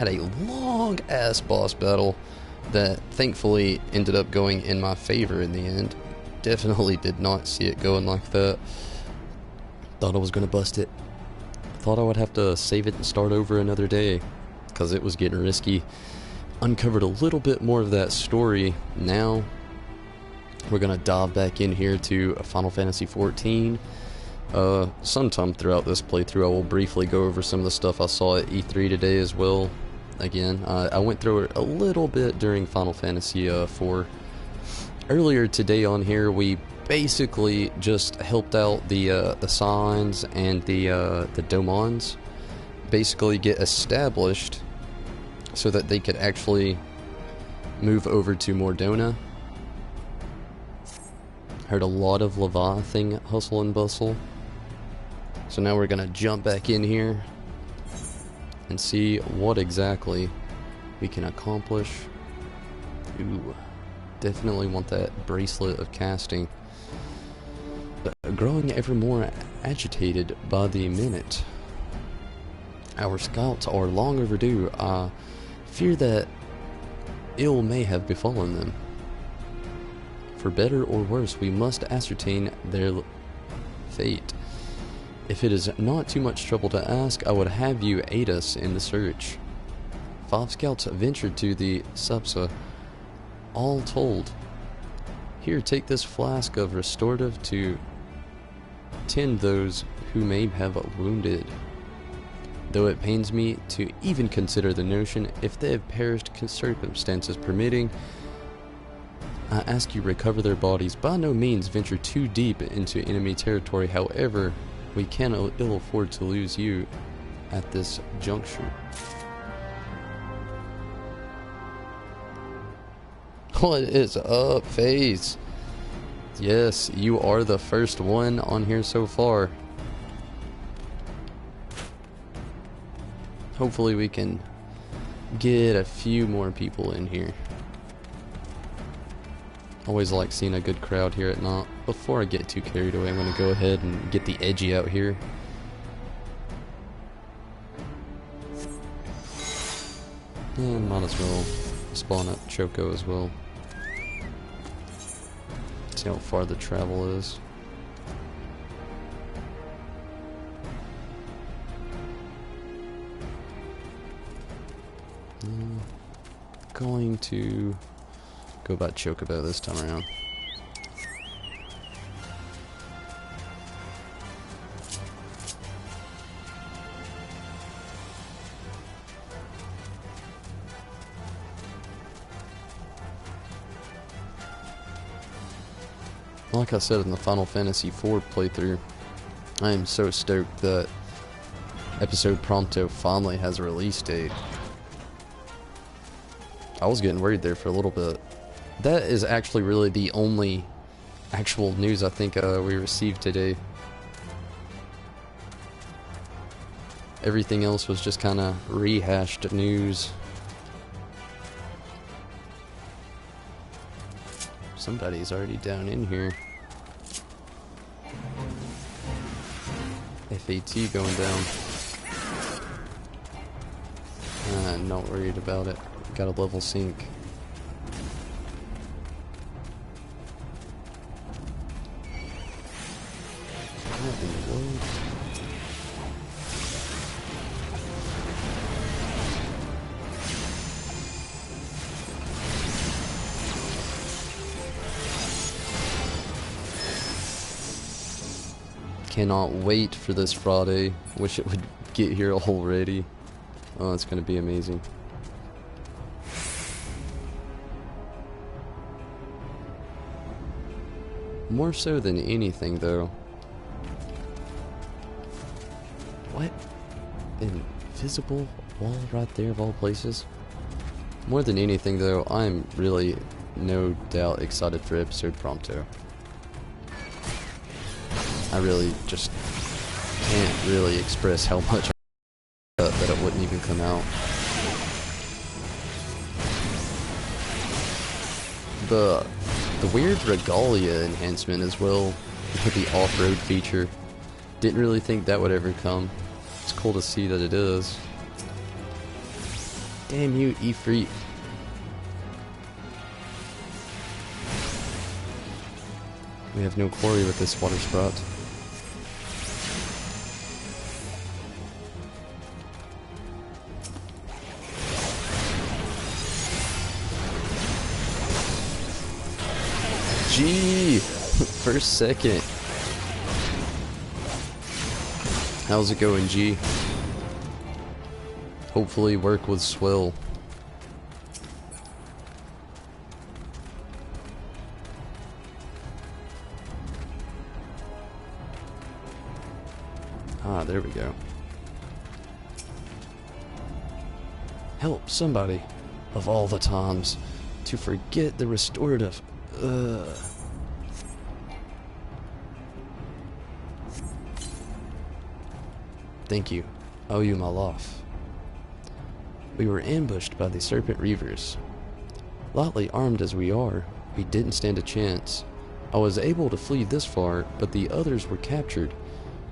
Had a long ass boss battle that thankfully ended up going in my favor in the end. Definitely did not see it going like that. Thought I was gonna bust it. Thought I would have to save it and start over another day, because it was getting risky. Uncovered a little bit more of that story. Now we're gonna dive back in here to Final Fantasy XIV. Sometime throughout this playthrough I will briefly go over some of the stuff I saw at E3 today as well. Again, I went through it a little bit during Final Fantasy IV. Earlier today on here, we basically just helped out the signs and the domons basically get established so that they could actually move over to Mordona. Heard a lot of Leviathan hustle and bustle. So now we're gonna jump back in here and see what exactly we can accomplish. Ooh, definitely want that bracelet of casting. Growing ever more agitated by the minute. Our scouts are long overdue. I fear that ill may have befallen them. For better or worse, we must ascertain their fate. If it is not too much trouble to ask, I would have you aid us in the search. 5 scouts ventured to the Subsa, all told. Here, take this flask of restorative to tend those who may have wounded. Though it pains me to even consider the notion, if they have perished circumstances permitting, I ask you recover their bodies. By no means venture too deep into enemy territory, however, we cannot ill afford to lose you at this juncture. What is up, FaZe? Yes, you are the first one on here so far. Hopefully we can get a few more people in here. Always like seeing a good crowd here at night. Before I get too carried away, I'm going to go ahead and get the edgy out here. And might as well spawn up Choco as well. See how far the travel is. Going to go about Chocobo this time around. Like I said in the Final Fantasy IV playthrough, I am so stoked that episode Prompto finally has a release date. I was getting worried there for a little bit. That is actually really the only actual news I think we received today. Everything else was just kind of rehashed news. Somebody's already down in here. FAT going down. I'm not worried about it. Got a level sync. What in the world? Cannot wait for this Friday. Wish it would get here already. Oh, it's gonna be amazing. More so than anything, though. What? Invisible wall right there of all places? More than anything, though, I'm really, no doubt, excited for episode Prompto. I really just can't really express how much I that it wouldn't even come out. The weird regalia enhancement as well, with the off-road feature. Didn't really think that would ever come. It's cool to see that it is. Damn you, Ifrit. We have no quarry with this water sprout. G! First second. How's it going, G? Hopefully work with swell. Ah, there we go. Help somebody, of all the times, to forget the restorative. Thank you. I owe you my life. We were ambushed by the Serpent Reavers. Lightly armed as we are, we didn't stand a chance. I was able to flee this far, but the others were captured.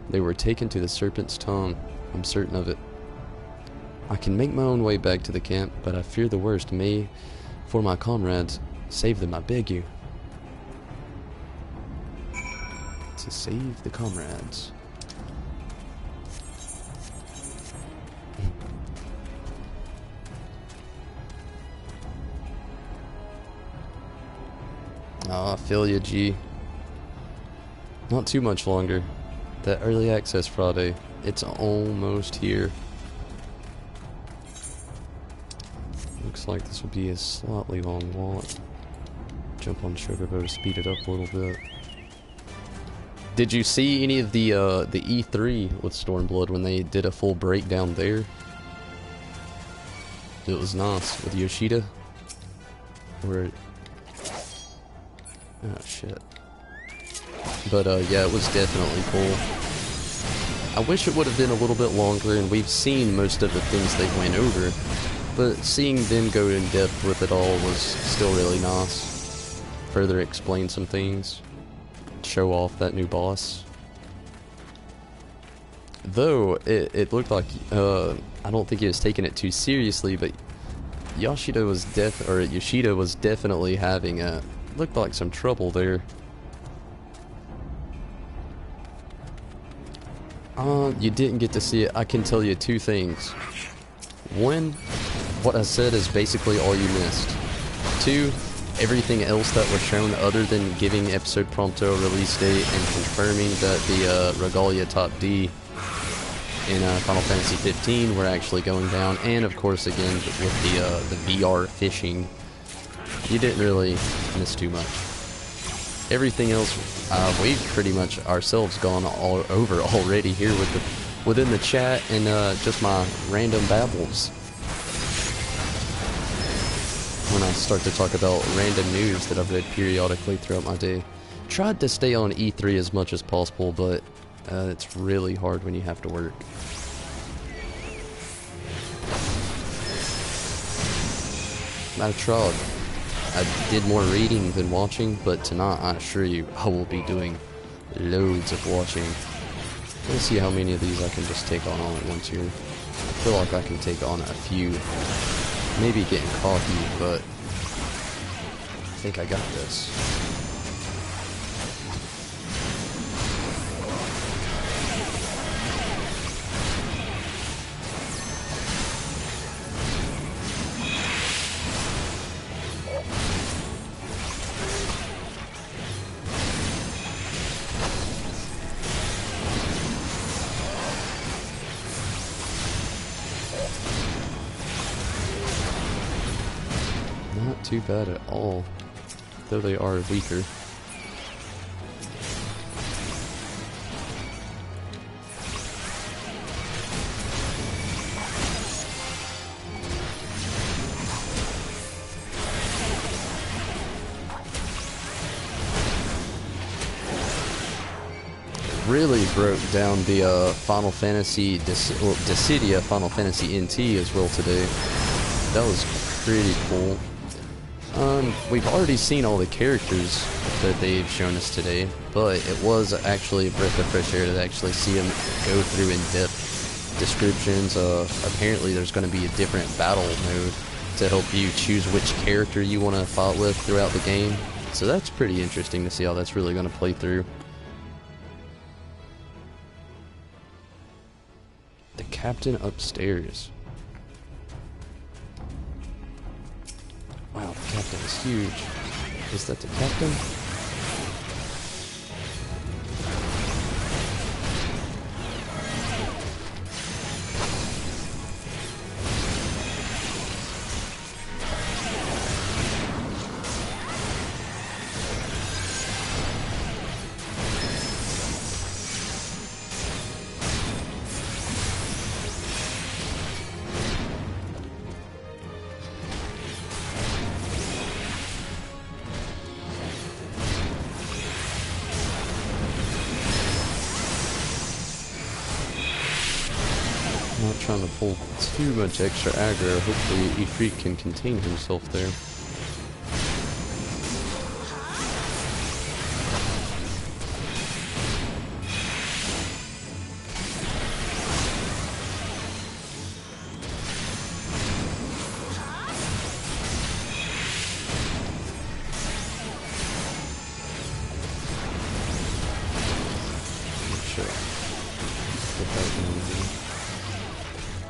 They were taken to the Serpent's tongue. I'm certain of it. I can make my own way back to the camp, but I fear the worst may, for my comrades, save them, I beg you. To save the comrades. Oh, I feel you, G. Not too much longer. That early access Friday, it's almost here. Looks like this will be a slightly long walk. Jump on Chocobo to speed it up a little bit. Did you see any of the E3 with Stormblood when they did a full breakdown there? It was nice with Yoshida. Where? Oh shit. But yeah, it was definitely cool. I wish it would have been a little bit longer, and we've seen most of the things they went over, but seeing them go in depth with it all was still really nice. Further explain some things, show off that new boss. Though it looked like I don't think he was taking it too seriously, but Yoshida was definitely having looked like some trouble there. You didn't get to see it. I can tell you two things. One, what I said is basically all you missed. Two, everything else that was shown other than giving episode Prompto a release date and confirming that the Regalia Top D in Final Fantasy XV were actually going down, and of course again with the VR fishing, you didn't really miss too much. Everything else, we've pretty much ourselves gone all over already here with within the chat and just my random babbles. When I start to talk about random news that I've read periodically throughout my day. Tried to stay on E3 as much as possible, but it's really hard when you have to work. I tried. I did more reading than watching, but tonight, I assure you, I will be doing loads of watching. Let's see how many of these I can just take on all at once here. I feel like I can take on a few. Maybe getting cocky, but I think I got this. Not too bad at all, though they are weaker. Really broke down the Final Fantasy Dissidia Final Fantasy NT as well today. That was pretty cool. We've already seen all the characters that they've shown us today, but it was actually a breath of fresh air to actually see them go through in depth descriptions. Apparently there's going to be a different battle mode to help you choose which character you want to fight with throughout the game. So that's pretty interesting to see how that's really going to play through. The captain upstairs. Wow, the captain is huge. Is that the captain? Not trying to pull too much extra aggro. Hopefully Ifrit can contain himself there.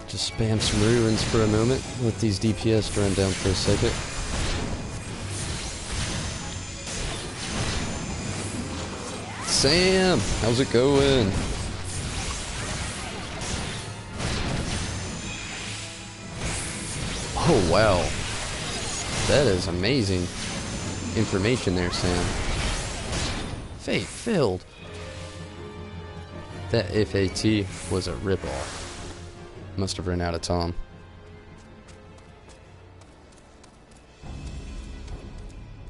Just spam some ruins for a moment. Let these DPS run down for a second. Sam, how's it going? Oh wow, that is amazing information there, Sam. Fate filled. That FAT was a ripoff. Must have run out of time.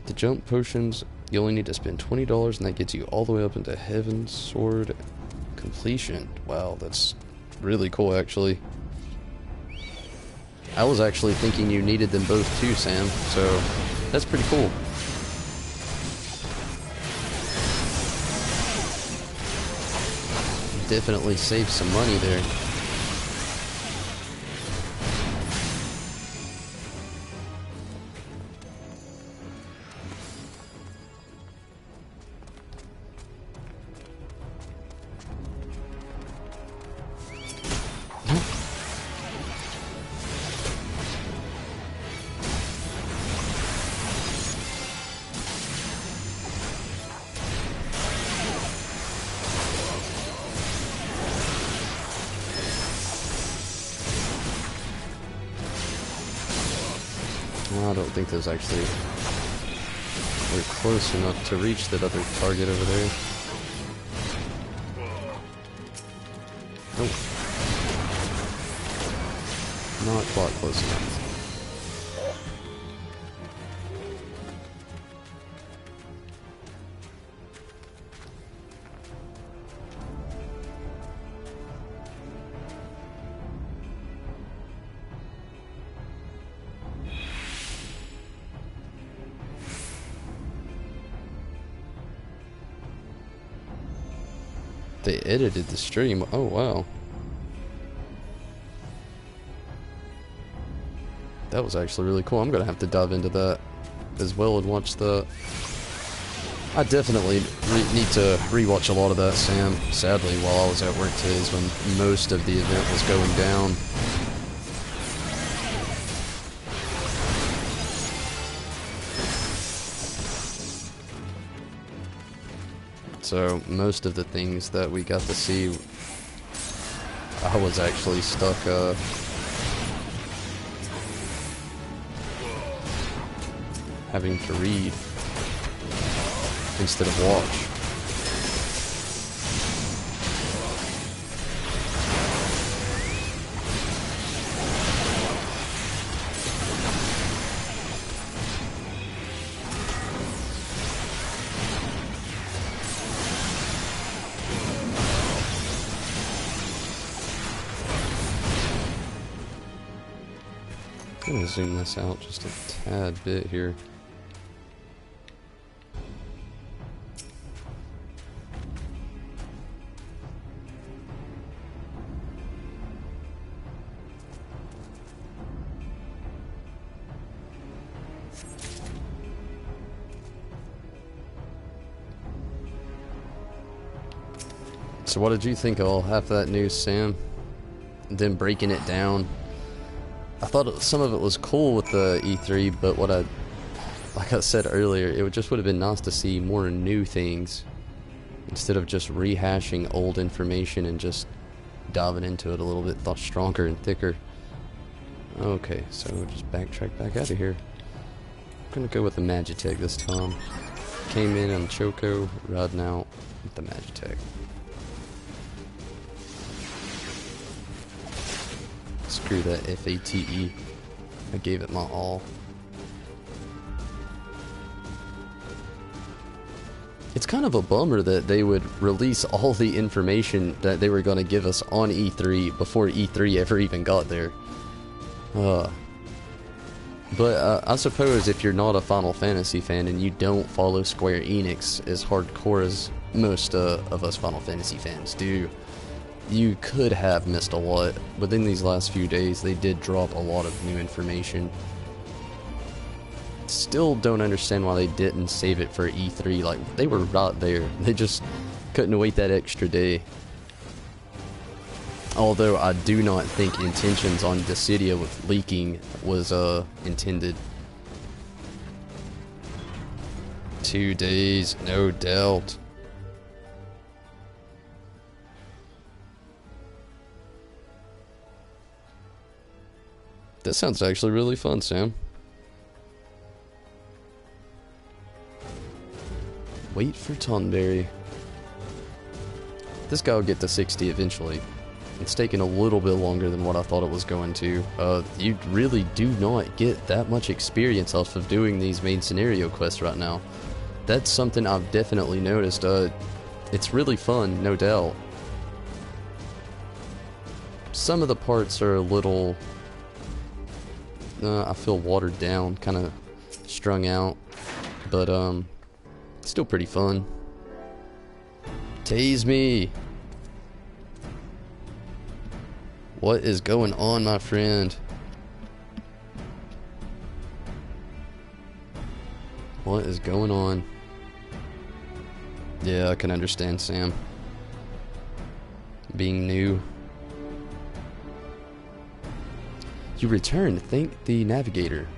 The jump potions, you only need to spend $20 and that gets you all the way up into Heaven's Sword completion. Wow, that's really cool actually. I was actually thinking you needed them both too, Sam, so that's pretty cool. Definitely saved some money there. I don't think those actually were close enough to reach that other target over there. Nope. Not quite close enough. They edited the stream. Oh wow. That was actually really cool. I'm gonna have to dive into that as well and watch the... I definitely need to rewatch a lot of that, Sam. Sadly, while I was at work today is when most of the event was going down. So most of the things that we got to see, I was actually stuck having to read instead of watch. I'm gonna zoom this out just a tad bit here. So what did you think of all half that news, Sam? Then breaking it down. I thought some of it was cool with the E3, but like I said earlier, it just would have been nice to see more new things instead of just rehashing old information and just diving into it a little bit stronger and thicker. Okay, so we'll just backtrack back out of here. I'm gonna go with the Magitech this time. Came in on Choco, riding out with the Magitech. Screw that FATE. I gave it my all. It's kind of a bummer that they would release all the information that they were going to give us on E3 before E3 ever even got there. But I suppose if you're not a Final Fantasy fan and you don't follow Square Enix as hardcore as most of us Final Fantasy fans do, you could have missed a lot. Within these last few days, they did drop a lot of new information. Still don't understand why they didn't save it for E3. Like, they were right there. They just couldn't wait that extra day. Although I do not think intentions on Dissidia with leaking was intended. 2 days, no doubt. That sounds actually really fun, Sam. Wait for Tonberry. This guy will get to 60 eventually. It's taken a little bit longer than what I thought it was going to. You really do not get that much experience off of doing these main scenario quests right now. That's something I've definitely noticed. It's really fun, no doubt. Some of the parts are a little... I feel watered down, kind of strung out, but still pretty fun. Tase me! What is going on, my friend? What is going on? Yeah, I can understand, Sam. Being new. You returned, thank the navigator.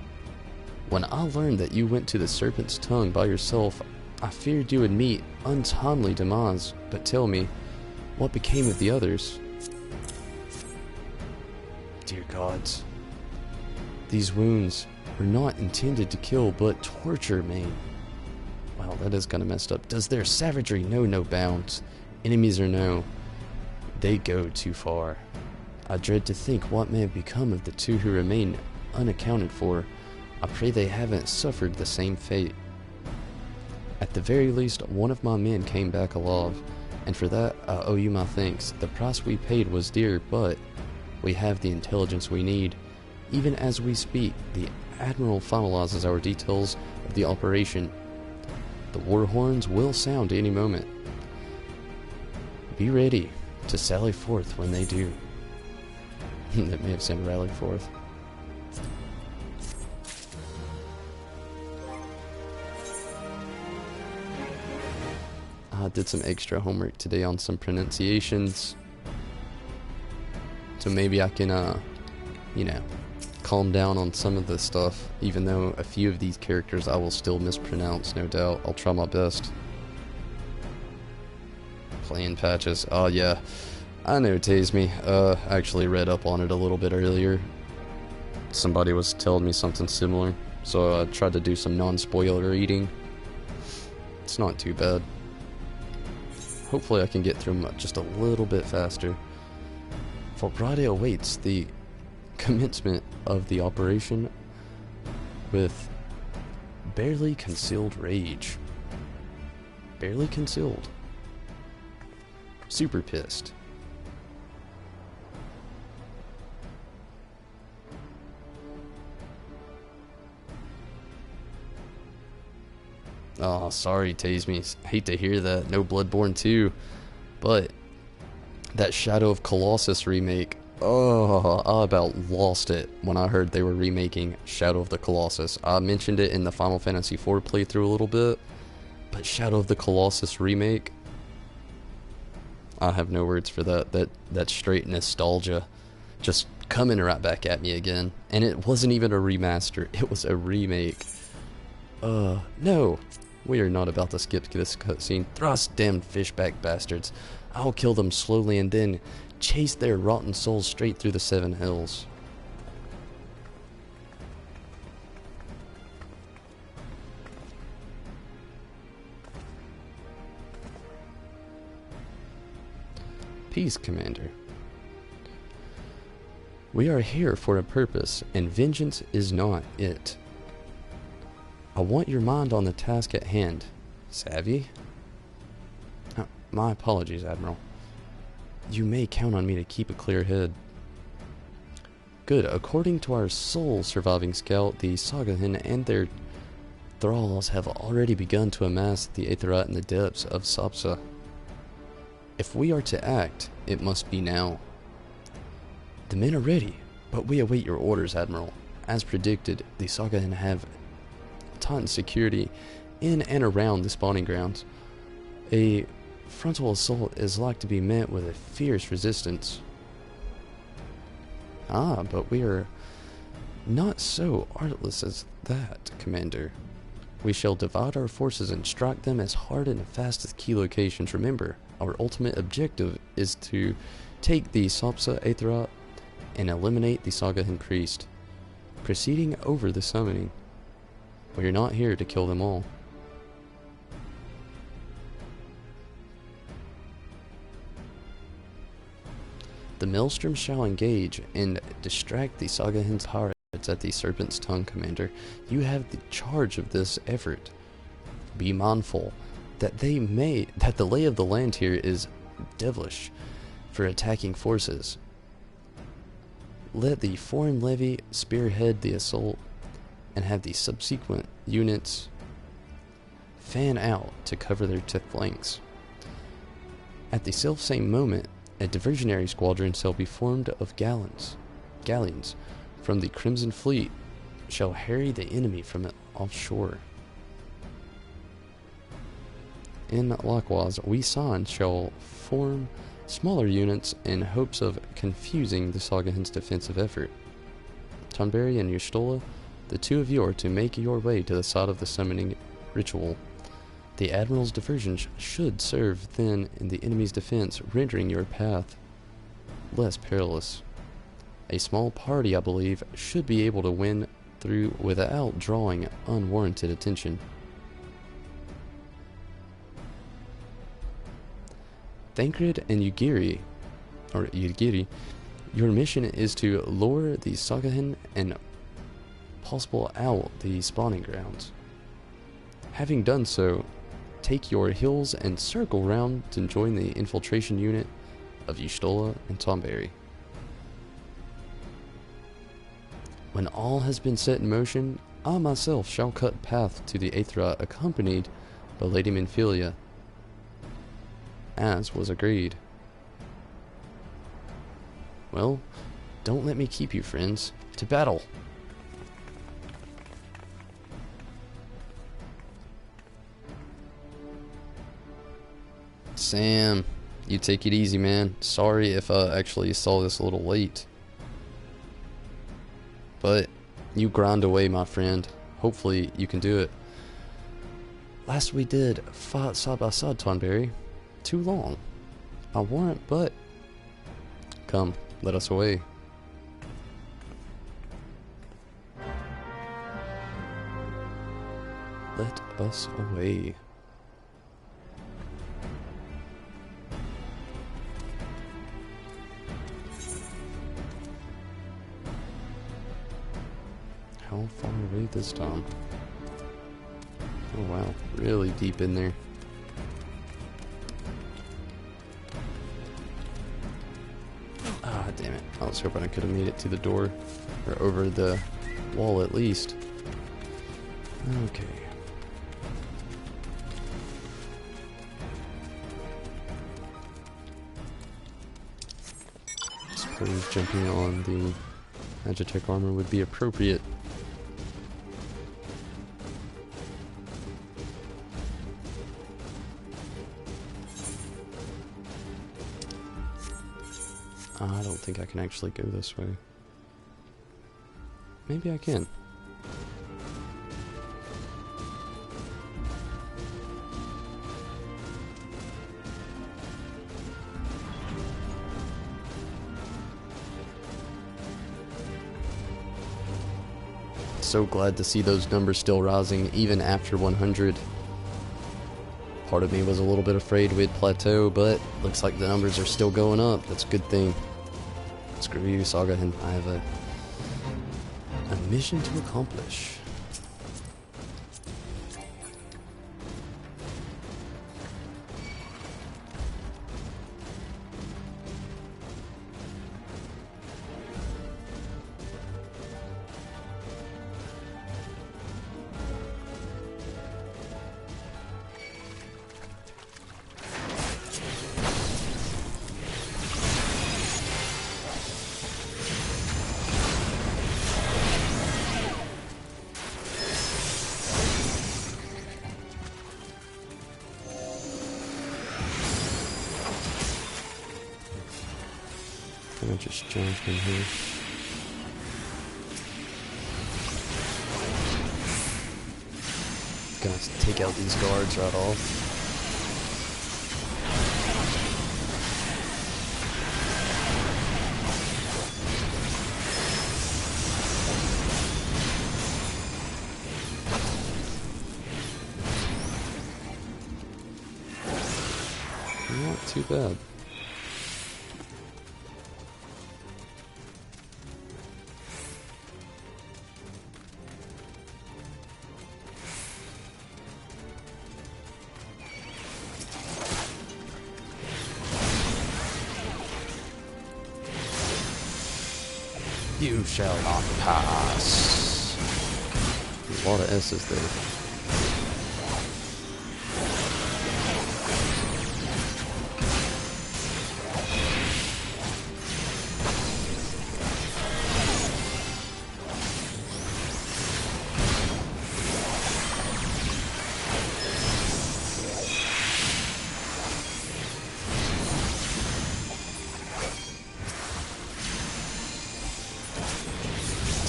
When I learned that you went to the Serpent's Tongue by yourself, I feared you would meet untimely demise, but tell me, what became of the others? Dear gods, these wounds were not intended to kill, but torture me. Wow, that is kinda messed up. Does their savagery know no bounds? Enemies or no, they go too far. I dread to think what may have become of the two who remain unaccounted for. I pray they haven't suffered the same fate. At the very least, one of my men came back alive, and for that I owe you my thanks. The price we paid was dear, but we have the intelligence we need. Even as we speak, the Admiral finalizes our details of the operation. The war horns will sound any moment. Be ready to sally forth when they do. That may have said rally forth. I did some extra homework today on some pronunciations. So maybe I can, you know, calm down on some of this stuff. Even though a few of these characters I will still mispronounce, no doubt. I'll try my best. Playing patches. Oh, yeah. I know, Tase me. I actually read up on it a little bit earlier. Somebody was telling me something similar, so I tried to do some non-spoiler reading. It's not too bad. Hopefully I can get through them just a little bit faster. Fulbrade awaits the commencement of the operation with barely concealed rage. Barely concealed. Super pissed. Oh, sorry, Tase me. Hate to hear that. No Bloodborne 2. But that Shadow of Colossus remake Oh, I about lost it when I heard they were remaking Shadow of the Colossus. I mentioned it in the Final Fantasy IV playthrough a little bit, but Shadow of the Colossus remake, I have no words for that. That straight nostalgia just coming right back at me again. And it wasn't even a remaster, it was a remake. No. We are not about to skip this cutscene. Thrust damned fishback bastards. I'll kill them slowly and then chase their rotten souls straight through the 7 hills. Peace, Commander. We are here for a purpose, and vengeance is not it. I want your mind on the task at hand. Savvy? My apologies, Admiral. You may count on me to keep a clear head. Good. According to our sole surviving scout, the Sagahin and their thralls have already begun to amass the Aetherat in the depths of Sapsa. If we are to act, it must be now. The men are ready, but we await your orders, Admiral. As predicted, the Sagahin have tightened security in and around the spawning grounds. A frontal assault is like to be met with a fierce resistance. But we are not so artless as that, Commander. We shall divide our forces and strike them as hard and fast as key locations. Remember, our ultimate objective is to take the Sapsa Aetherat and eliminate the Sagahin priest. Proceeding over the summoning. We are not here to kill them all. The Maelstrom shall engage and distract the Sagahin's pirates at the Serpent's Tongue, Commander. You have the charge of this effort. Be mindful that the lay of the land here is devilish for attacking forces. Let the foreign levy spearhead the assault and have the subsequent units fan out to cover their flanks. At the self-same moment, a diversionary squadron shall be formed of galleons from the Crimson Fleet shall harry the enemy from offshore. And likewise, we San shall form smaller units in hopes of confusing the Sagahin's defensive effort. Tonberry and Y'shtola, the two of you are to make your way to the site of the summoning ritual. The Admiral's diversion should serve then in the enemy's defense, rendering your path less perilous. A small party, I believe, should be able to win through without drawing unwarranted attention. Thancred and Ugiri, your mission is to lure the Sagahin and possible out the spawning grounds. Having done so, take your hills and circle round to join the infiltration unit of Y'shtola and Tonberry. When all has been set in motion, I myself shall cut path to the Aetherat accompanied by Lady Minfilia, as was agreed. Well, don't let me keep you, friends. To battle! Sam, you take it easy, man. Sorry if I actually saw this a little late. But you grind away, my friend. Hopefully you can do it. Last we did fought side by side, Tonberry. Too long. I warrant, but come, let us away. Let us away. How far away this time? Oh wow, really deep in there. Ah, damn it. I was hoping I could have made it to the door, or over the wall at least. Okay. suppose jumping on the Magitech armor would be appropriate. I don't think I can actually go this way. Maybe I can. So glad to see those numbers still rising even after 100. Part of me was a little bit afraid we'd plateau, but looks like the numbers are still going up. That's a good thing. Screw you, Saga, and I have a mission to accomplish. Gonna just jump in here. Gonna take out these guards right off. Not too bad. You shall not pass. There's a lot of S's there.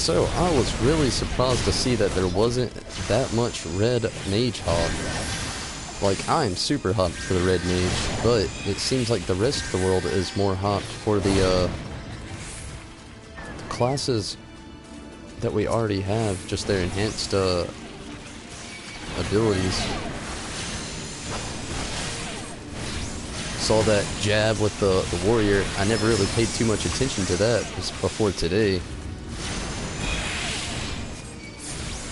So, I was really surprised to see that there wasn't that much red mage hop. Like, I'm super hyped for the red mage, but it seems like the rest of the world is more hyped for the classes that we already have, just their enhanced abilities. Saw that jab with the warrior. I never really paid too much attention to that before today.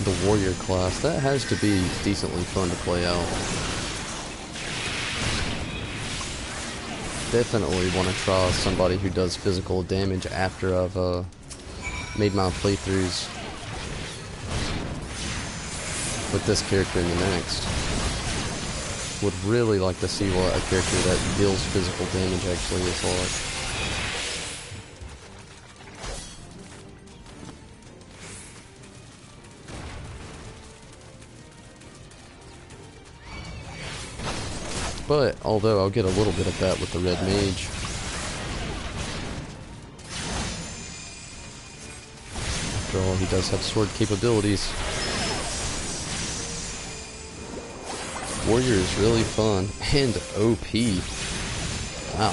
The warrior class, that has to be decently fun to play out. Definitely want to try somebody who does physical damage after I've made my playthroughs with this character in the next. Would really like to see what a character that deals physical damage actually is like. But, although I'll get a little bit of that with the red mage. After all, he does have sword capabilities. Warrior is really fun, and OP. Wow.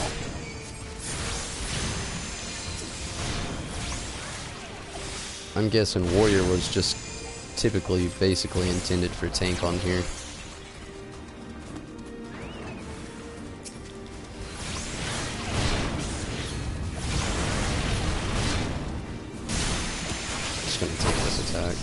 I'm guessing Warrior was just typically, basically intended for tank on here. Gonna take this attack.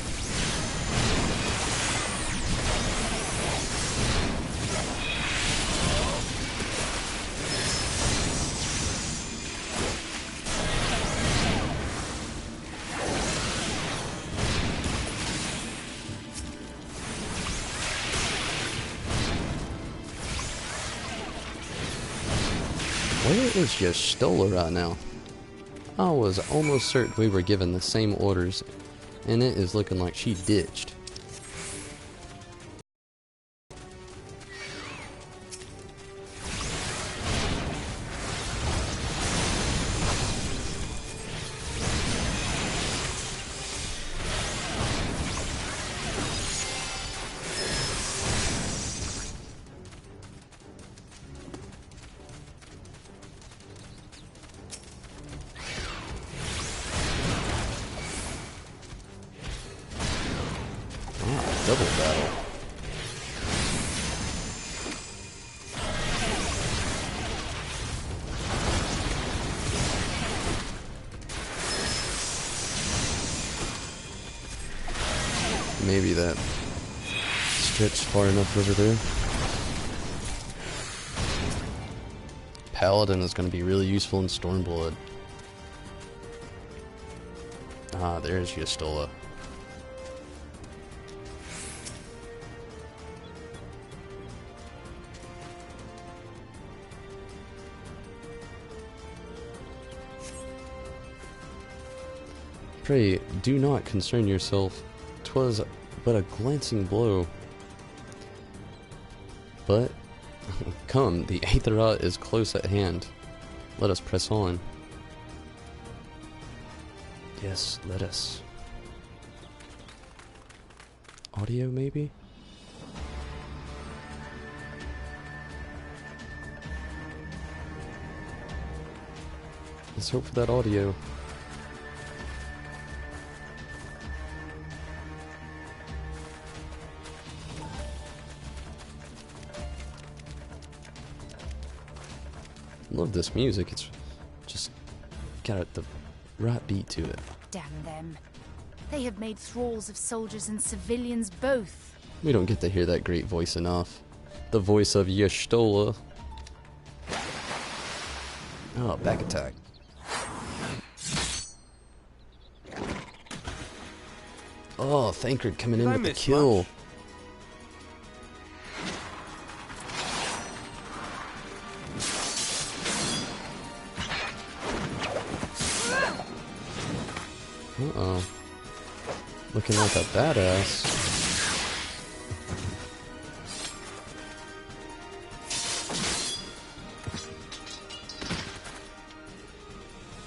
Where is your Stola right now? I was almost certain we were given the same orders, and it is looking like she ditched. Double battle. Maybe that stretched far enough over there. Paladin is going to be really useful in Stormblood. Ah, there's Y'shtola. Pray, do not concern yourself. 'Twas but a glancing blow. But, come, the Aethera is close at hand. Let us press on. Yes, let us. Audio, maybe? Let's hope for that audio. Love this music. It's just got the right beat to it. Damn them. They have made thralls of soldiers and civilians both. We don't get to hear that great voice enough. The voice of Y'shtola. Oh, back attack. Oh, Thancred coming in with the kill. Much? Uh-oh. Looking like a badass.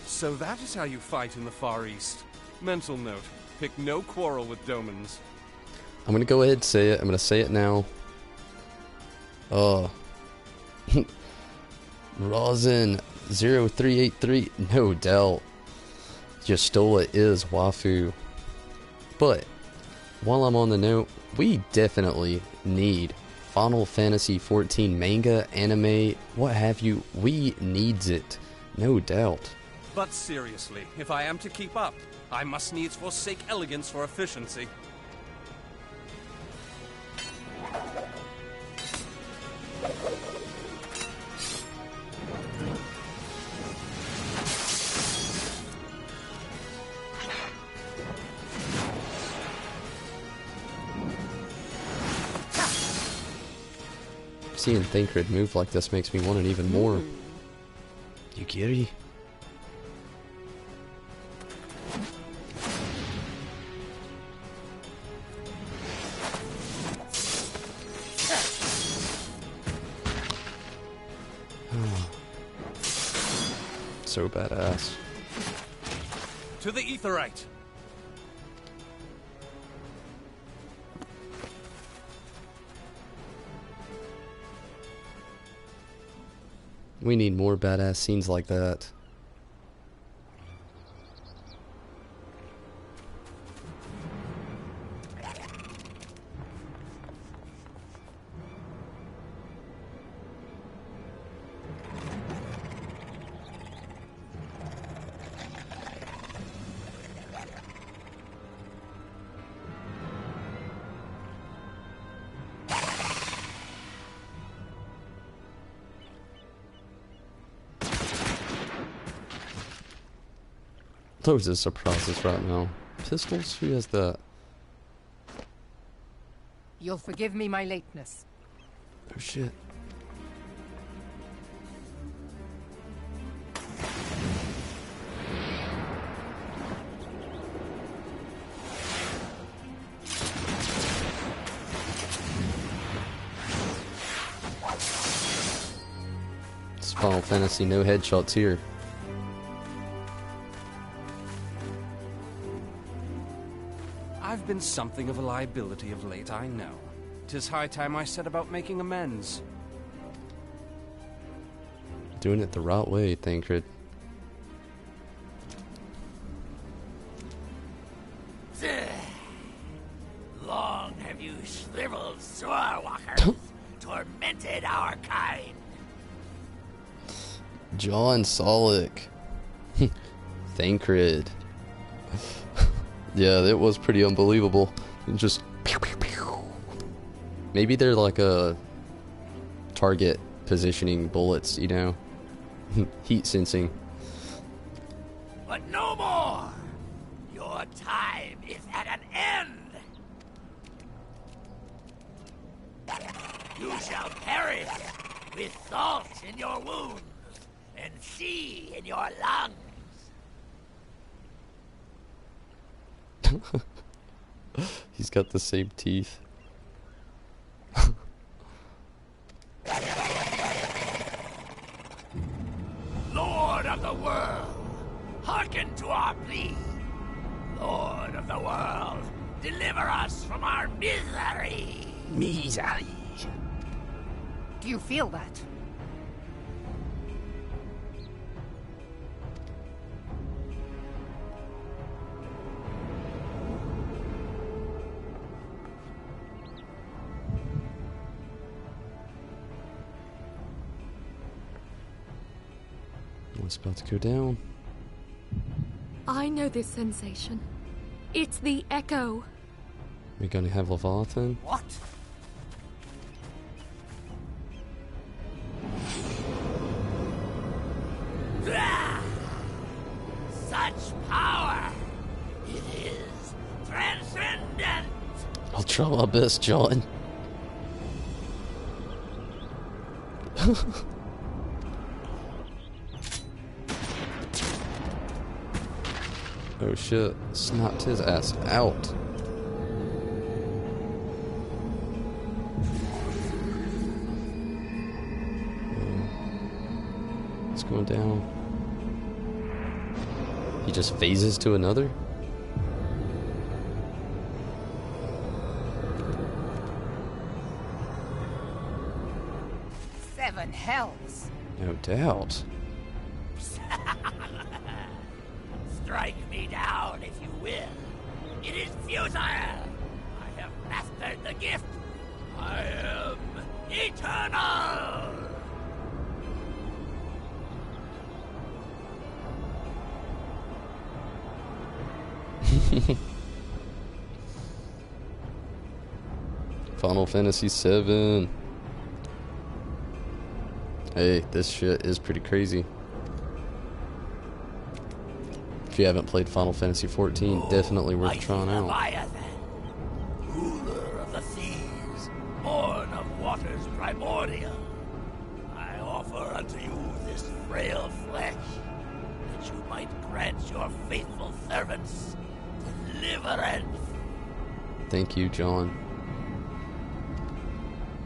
So that is how you fight in the Far East. Mental note, pick no quarrel with Domans. I'm gonna go ahead and say it. I'm gonna say it now. Oh. Rosin 0383, no doubt. Y'shtola is Wafu. But, while I'm on the note, we definitely need Final Fantasy XIV manga, anime, what have you. We needs it. No doubt. But seriously, if I am to keep up, I must needs forsake elegance for efficiency. Seeing Thancred move like this makes me want it even more. Yukiri. So badass. To the Aetherite! We need more badass scenes like that. Those are surprises right now. Pistols? Who has that? You'll forgive me my lateness. Oh shit. Final Fantasy, no headshots here. I've been something of a liability of late, I know. 'Tis high time I set about making amends. Doing it the right way, Thancred. Long have you shriveled swordwalkers tormented our kind. John Solick. Thancred. Yeah, that was pretty unbelievable. And just pew, pew, pew. Maybe they're like a target positioning bullets, you know? Heat sensing. But no more! Your time is at an end! You shall perish with salt in your wounds and sea in your lungs. He's got the same teeth. Lord of the world, hearken to our plea. Lord of the world, deliver us from our misery. Misery. Do you feel that? What's about to go down? I know this sensation. It's the echo. We're gonna have Leviathan. What? Ah! Such power! It is transcendent! I'll try my best, John. Oh shit, snapped his ass out. It's going down. He just phases to another? Seven hells. No doubt. Strike me down if you will. It is futile. I have mastered the gift. I am eternal. Final Fantasy XIV. Hey, this shit is pretty crazy. If you haven't played Final Fantasy XIV, definitely worth Mighty trying out. Leviathan, ruler of the seas, born of waters primordial, I offer unto you this frail flesh, that you might grant your faithful servants deliverance. Thank you, John.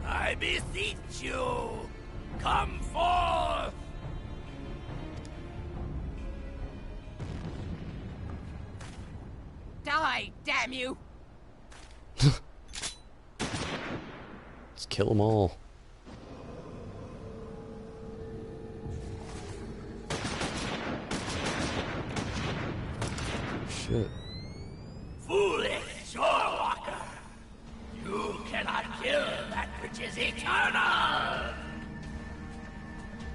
I beseech you, come forth! Die, damn you! Let's kill them all. Shit. Foolish shorewalker! You cannot kill that which is eternal!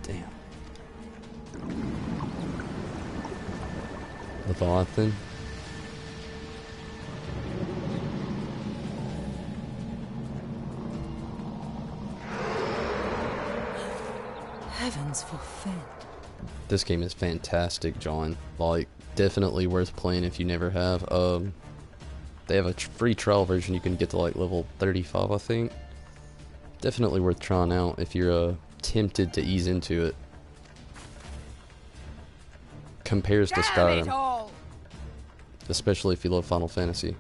Damn. Leviathan. Heavens forfend. This game is fantastic, John. Like, definitely worth playing if you never have. They have a free trial version. You can get to like level 35, I think. Definitely worth trying out if you're tempted to ease into it. Compares to Damn it Skyrim, all! especially if you love Final Fantasy.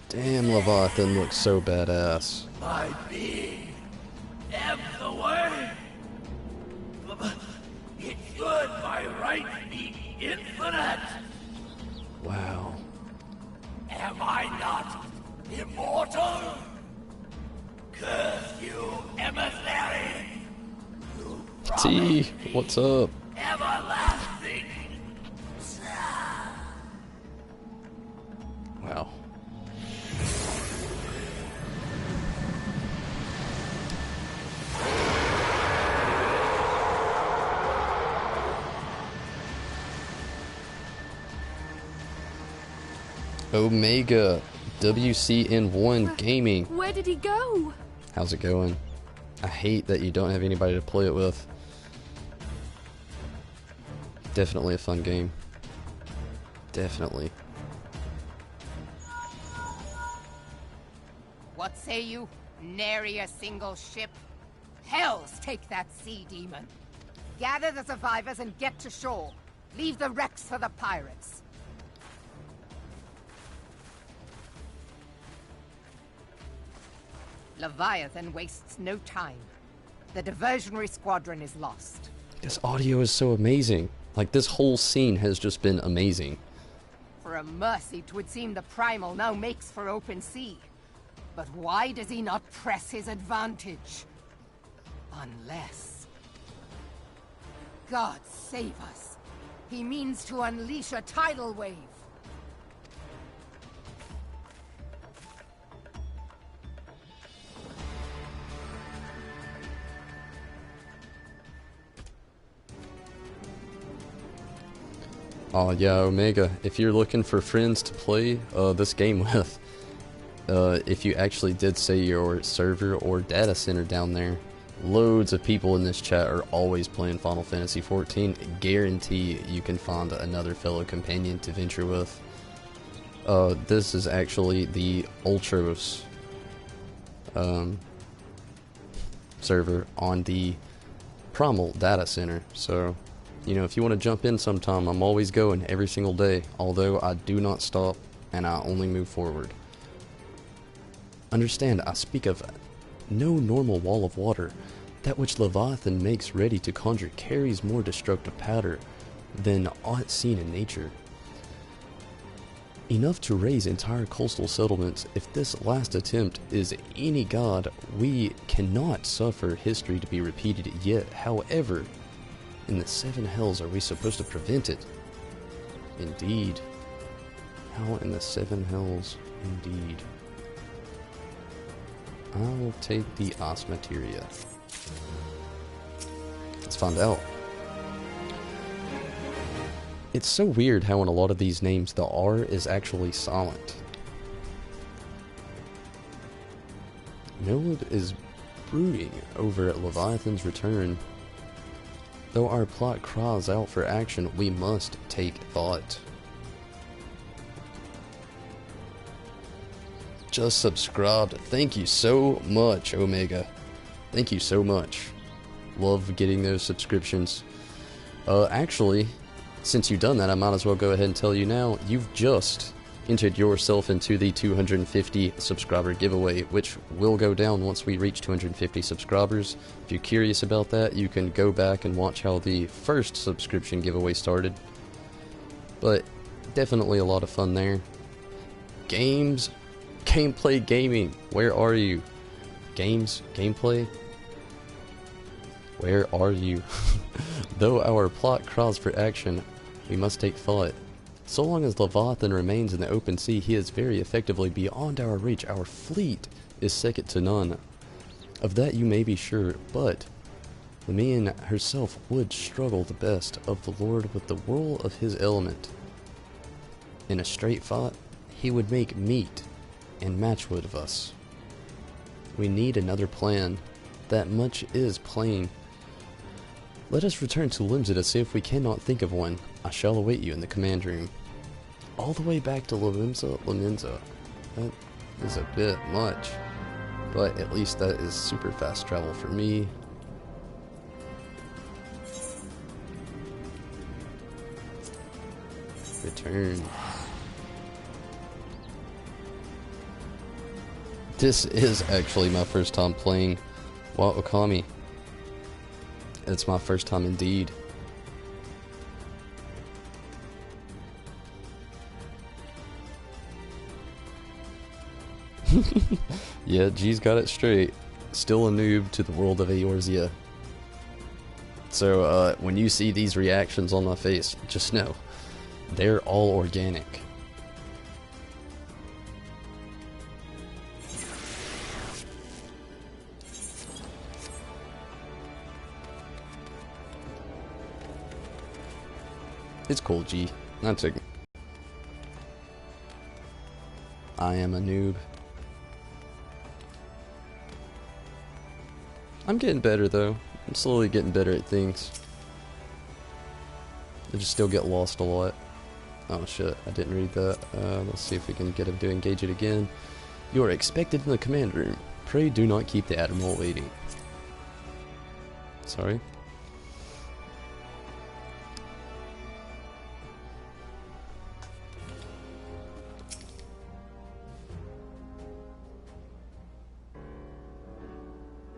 Damn, Leviathan looks so badass. My being ebb the way. It should by right be infinite. Wow. Am I not immortal? Curse you, emissary! T, what's up? Everlasting! Wow. Omega WCN1 Gaming. Where did he go? How's it going? I hate that you don't have anybody to play it with. Definitely a fun game. Definitely. What say you? Nary a single ship? Hells take that sea demon. Gather the survivors and get to shore. Leave the wrecks for the pirates. Leviathan wastes no time. The diversionary squadron is lost. This audio is so amazing. Like, this whole scene has just been amazing. For a mercy, 'twould seem the Primal now makes for open sea. But why does he not press his advantage? Unless... God save us. He means to unleash a tidal wave. Oh yeah, Omega, if you're looking for friends to play this game with, if you actually did say your server or data center down there, loads of people in this chat are always playing Final Fantasy XIV. Guarantee you can find another fellow companion to venture with. This is actually the Ultros server on the Primal data center, so you know, if you want to jump in sometime, I'm always going every single day, although I do not stop and I only move forward. Understand, I speak of no normal wall of water. That which Leviathan makes ready to conjure carries more destructive powder than aught seen in nature. Enough to raise entire coastal settlements. If this last attempt is any god, we cannot suffer history to be repeated yet. However, in the seven hells are we supposed to prevent it? Indeed. How in the seven hells? Indeed. I will take the Os Materia. Let's find out. It's so weird how in a lot of these names the R is actually silent. Millwood is brooding over Leviathan's return. Though our plot cries out for action, we must take thought. Just subscribed. Thank you so much, Omega. Thank you so much. Love getting those subscriptions. Actually, since you've done that, I might as well go ahead and tell you now, you've just entered yourself into the 250 subscriber giveaway, which will go down once we reach 250 subscribers. If you're curious about that, you can go back and watch how the first subscription giveaway started. But definitely a lot of fun there. Games, gameplay gaming, where are you? Games, gameplay, where are you? Though our plot cries for action, we must take thought. So long as Leviathan remains in the open sea, he is very effectively beyond our reach. Our fleet is second to none. Of that you may be sure, but the man herself would struggle the best of the Lord with the whirl of his element. In a straight fight, he would make meat and matchwood of us. We need another plan. That much is plain. Let us return to Limsa to see if we cannot think of one. I shall await you in the command room. All the way back to Limsa? That is a bit much. But at least that is super fast travel for me. Return. This is actually my first time playing Well, Okami, it's my first time indeed. Yeah, G's got it straight. Still a noob to the world of Eorzea. So, when you see these reactions on my face, just know, they're all organic. It's cool, G. That's it. I am a noob. I'm getting better though. I'm slowly getting better at things. I just still get lost a lot. Oh shit, I didn't read that. Let's see if we can get him to engage it again. You are expected in the command room. Pray do not keep the Admiral waiting. Sorry.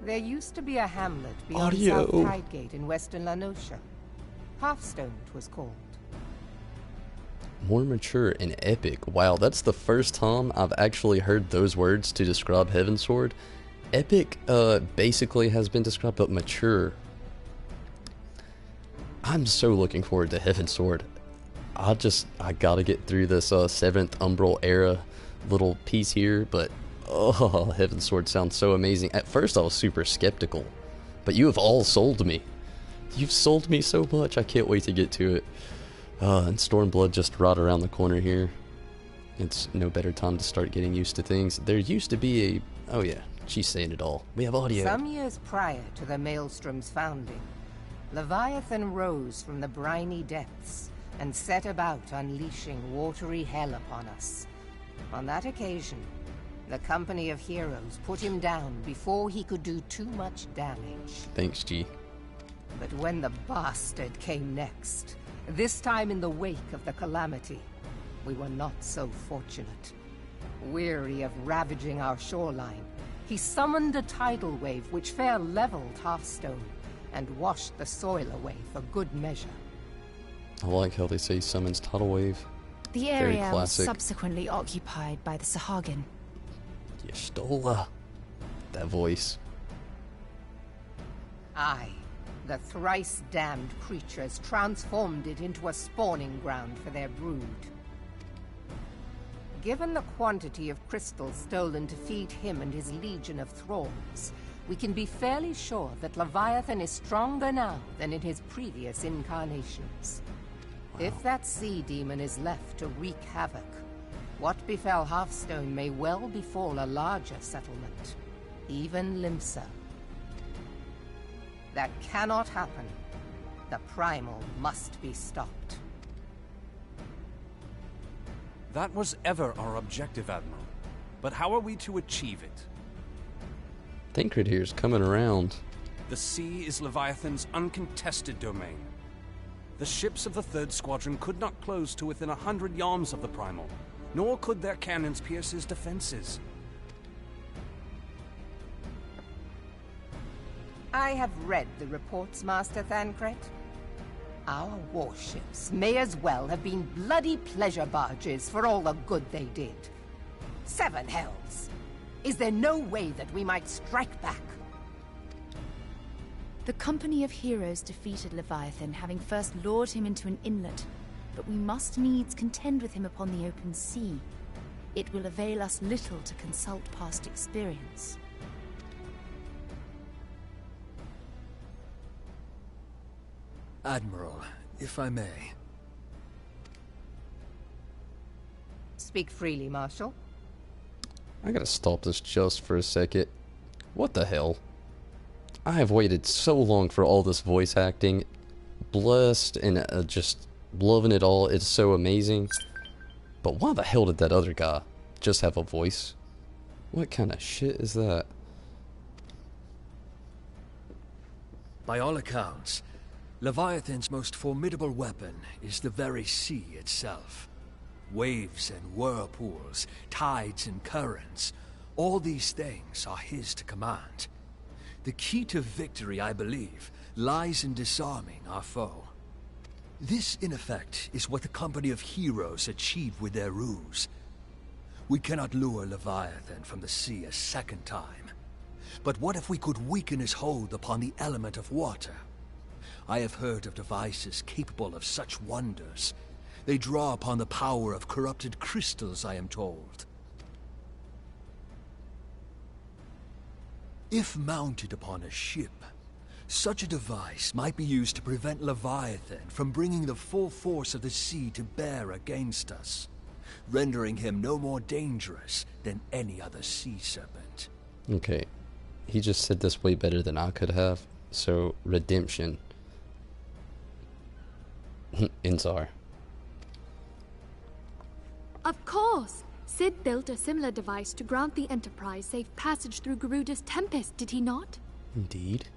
There used to be a hamlet beyond Audio. South Tidegate in western Lanosha. Hearthstone, it was called. More mature and epic. Wow, that's the first time I've actually heard those words to describe Heavensward. Epic, basically has been described, but mature. I'm so looking forward to Heavensward. I gotta get through this 7th Umbral era little piece here, but oh, Heavensward sounds so amazing. At first I was super skeptical, but you have all sold me. You've sold me so much, I can't wait to get to it. And Stormblood just right around the corner here. It's no better time to start getting used to things. There used to be a... Oh yeah, she's saying it all. We have audio. Some years prior to the Maelstrom's founding, Leviathan rose from the briny depths and set about unleashing watery hell upon us. On that occasion, the Company of Heroes put him down before he could do too much damage. Thanks, G. But when the bastard came next, this time in the wake of the calamity, we were not so fortunate. Weary of ravaging our shoreline, he summoned a tidal wave which fair leveled Hearthstone and washed the soil away for good measure. I like how they say summons tidal wave. The Very area was classic. subsequently occupied by the Sahagin. Yestola. That voice. Aye, the thrice-damned creatures transformed it into a spawning ground for their brood. Given the quantity of crystals stolen to feed him and his legion of thralls, we can be fairly sure that Leviathan is stronger now than in his previous incarnations. Wow. If that sea demon is left to wreak havoc, what befell Hearthstone may well befall a larger settlement, even Limsa. That cannot happen. The Primal must be stopped. That was ever our objective, Admiral. But how are we to achieve it? Thancred here's coming around. The sea is Leviathan's uncontested domain. The ships of the 3rd Squadron could not close to within 100 yards of the Primal, nor could their cannons pierce his defenses. I have read the reports, Master Thancred. Our warships may as well have been bloody pleasure barges for all the good they did. 7 hells! Is there no way that we might strike back? The Company of Heroes defeated Leviathan, having first lured him into an inlet, but we must needs contend with him upon the open sea. It will avail us little to consult past experience. Admiral, if I may. Speak freely, Marshal. I gotta stop this just for a second. What the hell? I have waited so long for all this voice acting. Blessed and just loving it all. It's so amazing. But why the hell did that other guy just have a voice? What kind of shit is that? By all accounts, Leviathan's most formidable weapon is the very sea itself. Waves and whirlpools, tides and currents, all these things are his to command. The key to victory, I believe, lies in disarming our foe. This, in effect, is what the company of heroes achieved with their ruse. We cannot lure Leviathan from the sea a second time. But what if we could weaken his hold upon the element of water? I have heard of devices capable of such wonders. They draw upon the power of corrupted crystals, I am told. If mounted upon a ship, such a device might be used to prevent Leviathan from bringing the full force of the sea to bear against us, rendering him no more dangerous than any other sea serpent. Okay, he just said this way better than I could have. So, redemption. Insar. Of course! Sid built a similar device to grant the Enterprise safe passage through Garuda's Tempest, did he not? Indeed.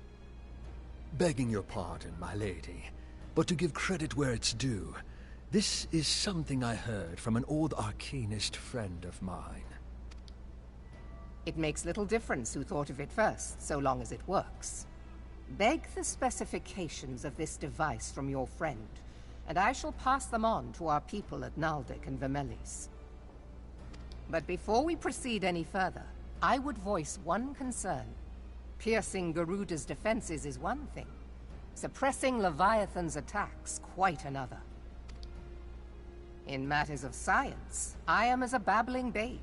Begging your pardon, my lady, but to give credit where it's due, this is something I heard from an old arcanist friend of mine. It makes little difference who thought of it first, so long as it works. Beg the specifications of this device from your friend, and I shall pass them on to our people at Naldic and Vermelis. But before we proceed any further, I would voice one concern. Piercing Garuda's defenses is one thing. Suppressing Leviathan's attacks, quite another. In matters of science, I am as a babbling babe.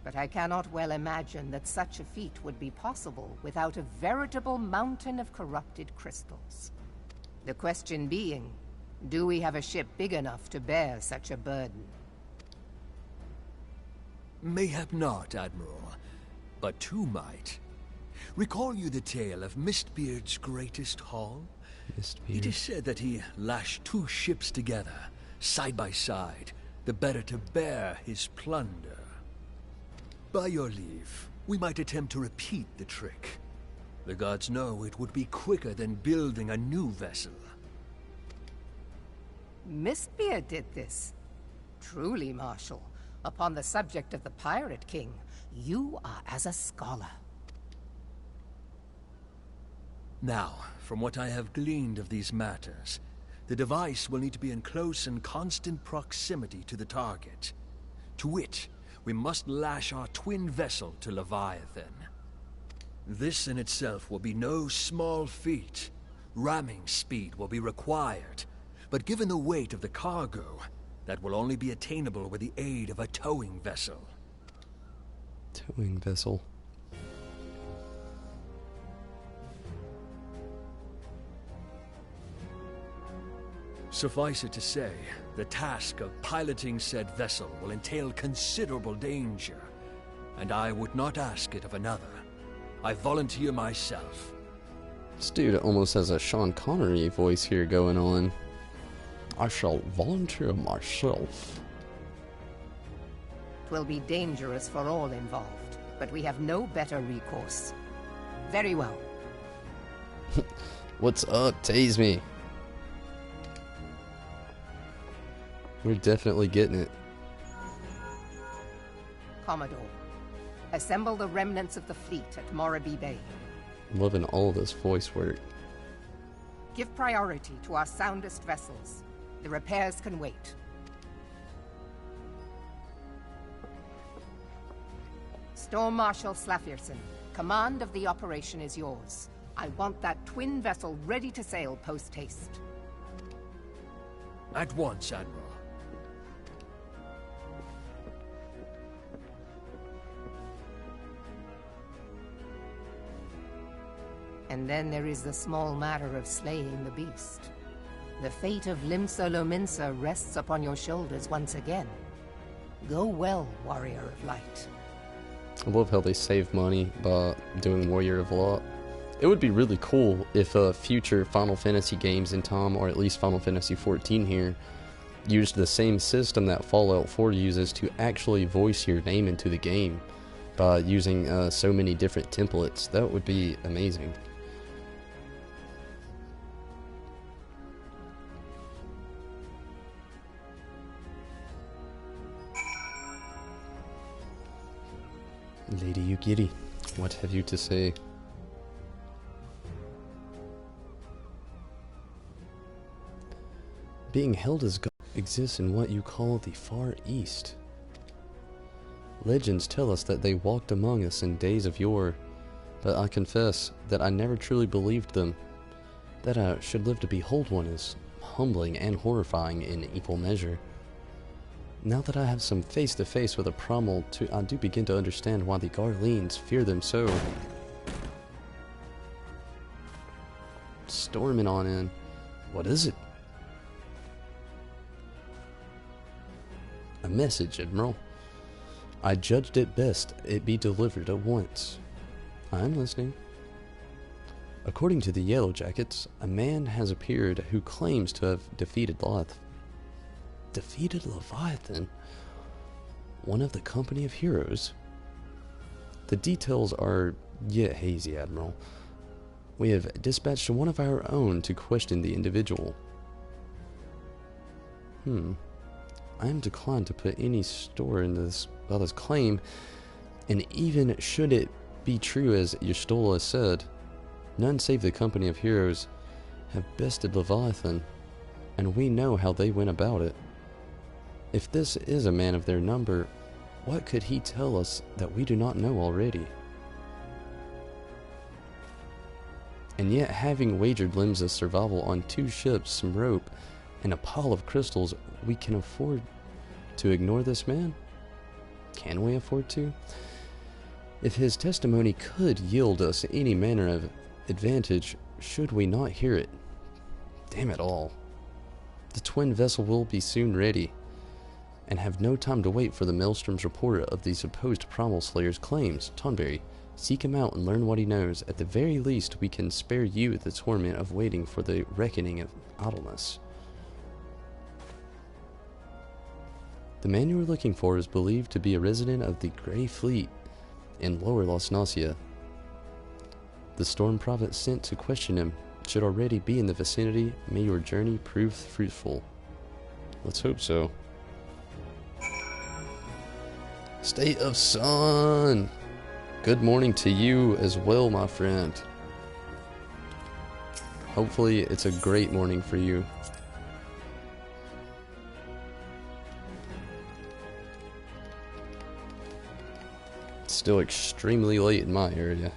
But I cannot well imagine that such a feat would be possible without a veritable mountain of corrupted crystals. The question being, do we have a ship big enough to bear such a burden? Mayhap not, Admiral, but two might. Recall you the tale of Mistbeard's greatest haul? Mistbeard. It is said that he lashed two ships together, side by side, the better to bear his plunder. By your leave, we might attempt to repeat the trick. The gods know it would be quicker than building a new vessel. Mistbeard did this. Truly, Marshal, upon the subject of the Pirate King, you are as a scholar. Now, from what I have gleaned of these matters, the device will need to be in close and constant proximity to the target. To wit, we must lash our twin vessel to Leviathan. This in itself will be no small feat. Ramming speed will be required, but given the weight of the cargo, that will only be attainable with the aid of a towing vessel. Towing vessel. Suffice it to say, the task of piloting said vessel will entail considerable danger, and I would not ask it of another. I volunteer myself. This dude almost has a Sean Connery voice here going on. I shall volunteer myself. 'Twill be dangerous for all involved, but we have no better recourse. Very well. What's up? Tase me. We're definitely getting it. Commodore, assemble the remnants of the fleet at Morabee Bay. I'm loving all this voice work. Give priority to our soundest vessels. The repairs can wait. Storm Marshal Slafirson, command of the operation is yours. I want that twin vessel ready to sail post-haste. At once, Admiral. And then there is the small matter of slaying the beast. The fate of Limsa Lominsa rests upon your shoulders once again. Go well, Warrior of Light. I love how they save money by doing Warrior of Light. It would be really cool if future Final Fantasy games in time, or at least Final Fantasy XIV here, used the same system that Fallout 4 uses to actually voice your name into the game by using so many different templates. That would be amazing. Lady Yugiri, what have you to say? being held as God exists in what you call the Far East. Legends tell us that they walked among us in days of yore, but I confess that I never truly believed them. That I should live to behold one is humbling and horrifying in equal measure. Now that I have some face-to-face with a primal, I do begin to understand why the Garleans fear them so. Storming on in. What is it? A message, Admiral. I judged it best it be delivered at once. I am listening. According to the Yellow Jackets, a man has appeared who claims to have defeated Leviathan, one of the company of heroes. The details are yet hazy, Admiral. We have dispatched one of our own to question the individual. I am declined to put any store into this brother's claim, and even should it be true as Y'shtola said, none save the company of heroes have bested Leviathan, and we know how they went about it. If this is a man of their number, what could he tell us that we do not know already? And yet, having wagered limbs of survival on 2 ships, some rope, and a pile of crystals, we can afford to ignore this man? Can we afford to? If his testimony could yield us any manner of advantage, should we not hear it? Damn it all. The twin vessel will be soon ready, and have no time to wait for the Maelstrom's report of the supposed primal slayer's claims. Tonberry, seek him out and learn what he knows. At the very least, we can spare you the torment of waiting for the reckoning of idleness. The man you are looking for is believed to be a resident of the Grey Fleet in Lower Las Nausea. The Storm Prophet sent to question him should already be in the vicinity. May your journey prove fruitful. Let's hope so. State of Sun! Good morning to you as well, my friend. Hopefully it's a great morning for you. It's still extremely late in my area.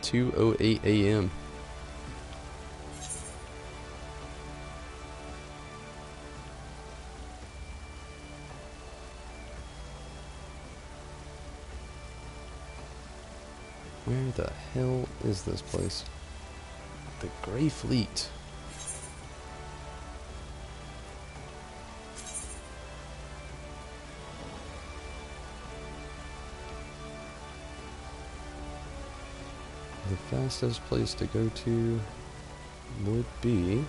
2:08 a.m. Where the hell is this place? The Grey Fleet. The fastest place to go to would be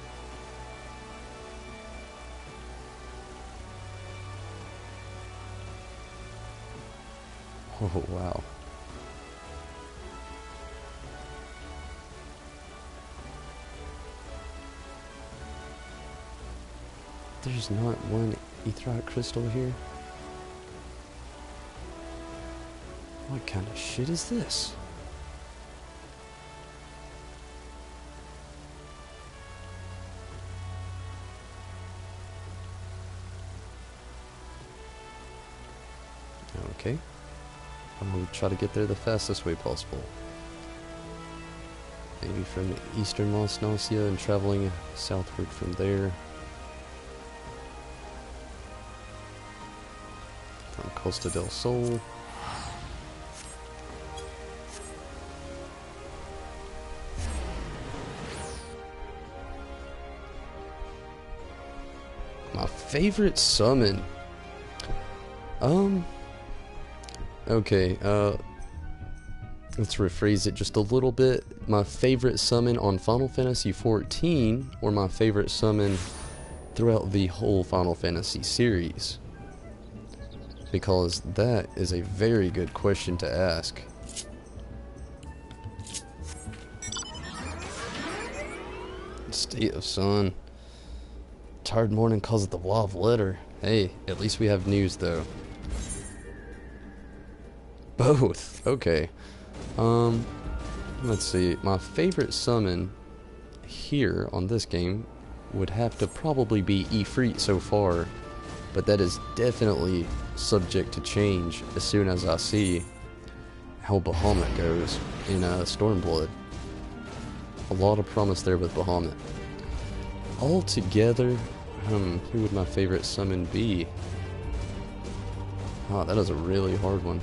oh wow. There's not one Aetheryte crystal here. What kind of shit is this? Okay. I'm going to try to get there the fastest way possible. Maybe from eastern Las Nausea and traveling southward from there. From Costa del Sol. My favorite summon. Okay, let's rephrase it just a little bit. My favorite summon on Final Fantasy XIV, or my favorite summon throughout the whole Final Fantasy series? Because that is a very good question to ask. State of Sun. Tired morning cause of the love letter. Hey, at least we have news though. Both. Okay. Let's see. My favorite summon here on this game would have to probably be Ifrit so far, but that is definitely subject to change as soon as I see how Bahamut goes in Stormblood. A lot of promise there with Bahamut. Altogether, who would my favorite summon be? Oh, that is a really hard one.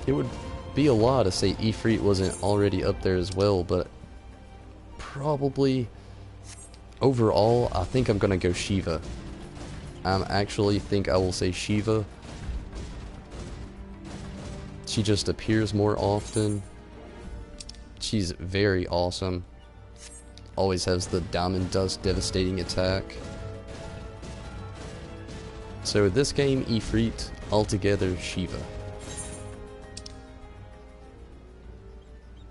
It would be a lot to say Ifrit wasn't already up there as well, but probably overall, I think I'm gonna go Shiva. I actually think I will say Shiva. She just appears more often. She's very awesome. Always has the Diamond Dust devastating attack. So this game, Ifrit, altogether Shiva.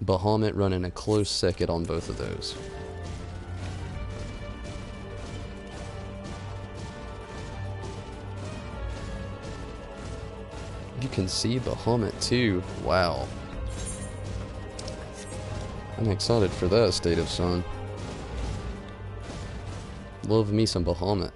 Bahamut running a close second on both of those. You can see Bahamut too. Wow. I'm excited for that, State of Sun. Love me some Bahamut.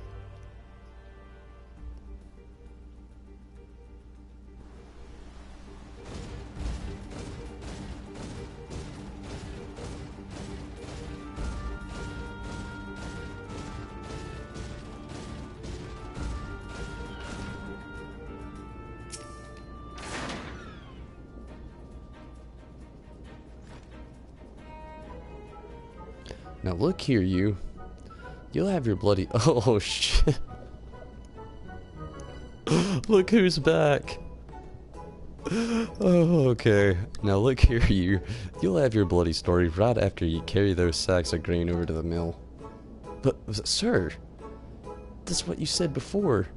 Now look here, you. You'll have your bloody... Oh, shit. Look who's back. Oh, okay. Now look here, you. You'll have your bloody story right after you carry those sacks of grain over to the mill. But, sir, that's what you said before.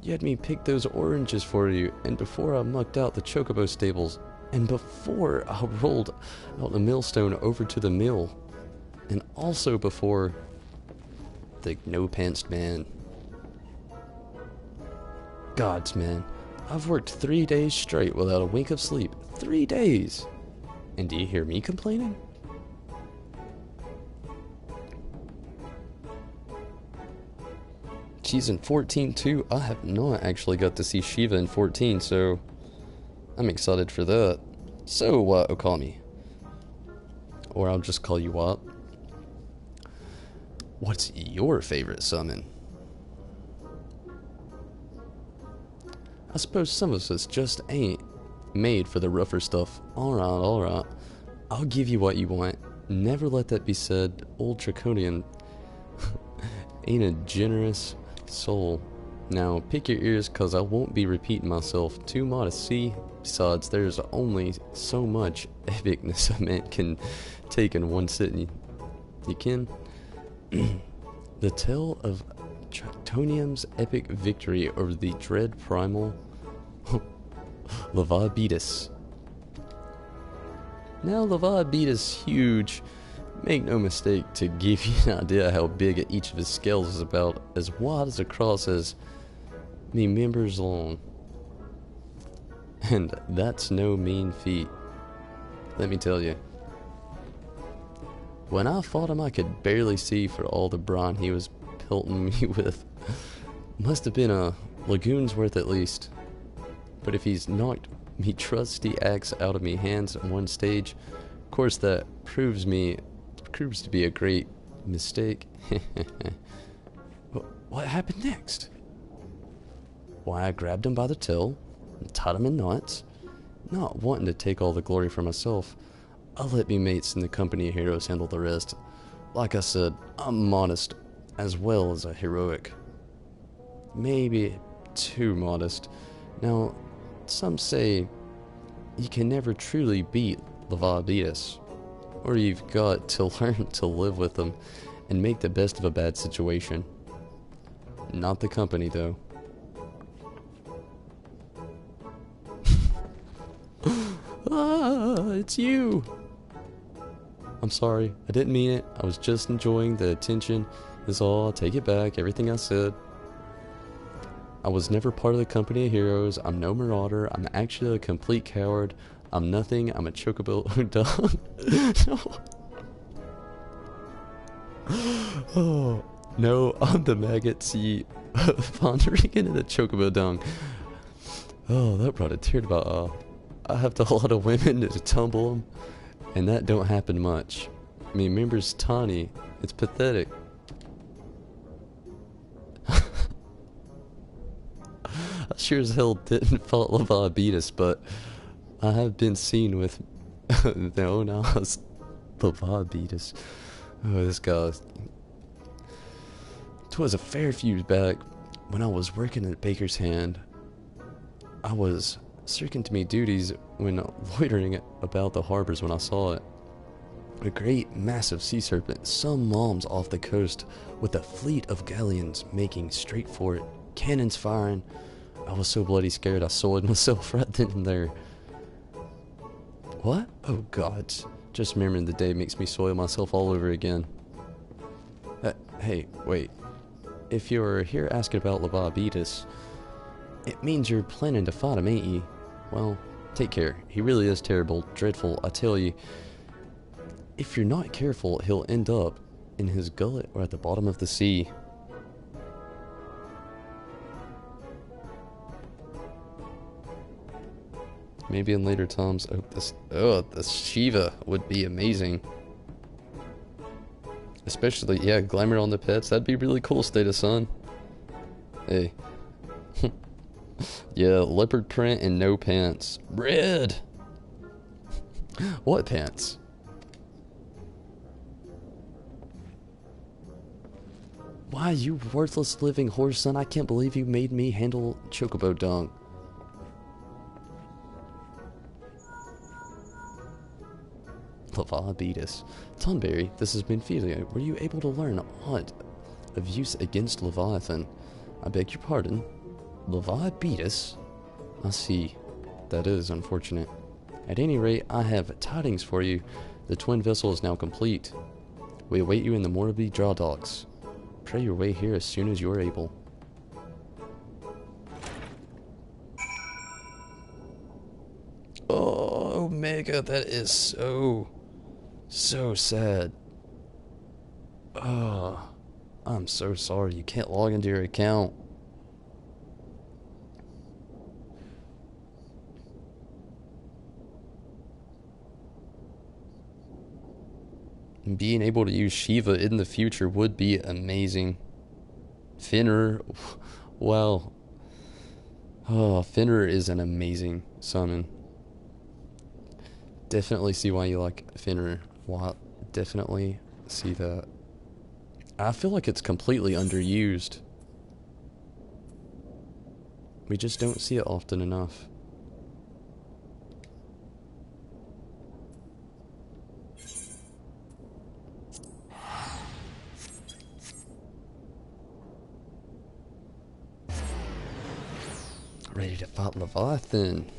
You had me pick those oranges for you, and before I mucked out the chocobo stables, and before I rolled out the millstone over to the mill. And also before the no-pantsed man. Gods, man. I've worked 3 days straight without a wink of sleep. 3 days! And do you hear me complaining? She's in 14 too. I have not actually got to see Shiva in 14, so I'm excited for that. So what, Okami? Or I'll just call you what? What's your favorite summon? I suppose some of us just ain't made for the rougher stuff. Alright. I'll give you what you want. Never let that be said. Old Draconian ain't a generous soul. Now, pick your ears, cause I won't be repeating myself. Too modest, see? Besides, there's only so much epicness a man can take in one sitting. You can? The tale of Tritonium's epic victory over the dread primal Leviathan. Now Leviathan's huge. Make no mistake to give you an idea how big each of his scales is, about as wide as across as me members long. And that's no mean feat, let me tell you. When I fought him, I could barely see for all the brine he was pelting me with. Must have been a lagoon's worth at least. But if he's knocked me trusty axe out of me hands at one stage, of course that proves to be a great mistake. What happened next? Why, I grabbed him by the tail and tied him in knots, not wanting to take all the glory for myself. I'll let me mates in the company of heroes handle the rest. Like I said, I'm modest as well as a heroic. Maybe too modest. Now, some say you can never truly beat Leviathan, or you've got to learn to live with them and make the best of a bad situation. Not the company, though. Ah, it's you! I'm sorry, I didn't mean it. I was just enjoying the attention. Is all. I'll take it back, everything I said. I was never part of the company of heroes. I'm no marauder. I'm actually a complete coward. I'm nothing. I'm a chocobo dog. No. Oh, no, I'm the maggot sea pondering into the chocobo dung. Oh, that brought a tear to my eye. I have to lot of women to tumble them, and that don't happen much. I mean, members tiny. It's pathetic. I sure as hell didn't fault Leviathan, but I have been seen with their own eyes. Leviathan. Oh, this guy. 'Twas a fair few back when I was working at Baker's Hand. I was circling to me duties when loitering about the harbors when I saw it. A great massive sea serpent, some moms off the coast, with a fleet of galleons making straight for it, cannons firing. I was so bloody scared I soiled myself right then and there. What? Oh god. Just remembering the day makes me soil myself all over again. Hey, wait. If you're here asking about Leviathan, it means you're planning to fight him, ain't ye? Well, take care. He really is terrible, dreadful, I tell you. If you're not careful, he'll end up in his gullet or at the bottom of the sea. Maybe in later times. This Shiva would be amazing. Especially, yeah, glamour on the pets. That'd be really cool, State of Sun. Hey. Yeah, leopard print and no pants. Red! What pants? Why, you worthless living horse son, I can't believe you made me handle chocobo dung. Leviathan. Tonberry, this has been Felio. Were you able to learn aught of use against Leviathan? I beg your pardon. Leviathan? I see. That is unfortunate. At any rate, I have tidings for you. The twin vessel is now complete. We await you in the Morbi Draw Docks. Pray your way here as soon as you are able. Oh, Omega, that is so sad. Oh, I'm so sorry. You can't log into your account. Being able to use Shiva in the future would be amazing. Fenrir, well, oh, Fenrir is an amazing summon. Definitely see why you like Fenrir. Wow, definitely see that. I feel like it's completely underused. We just don't see it often enough. Ready to fight Leviathan.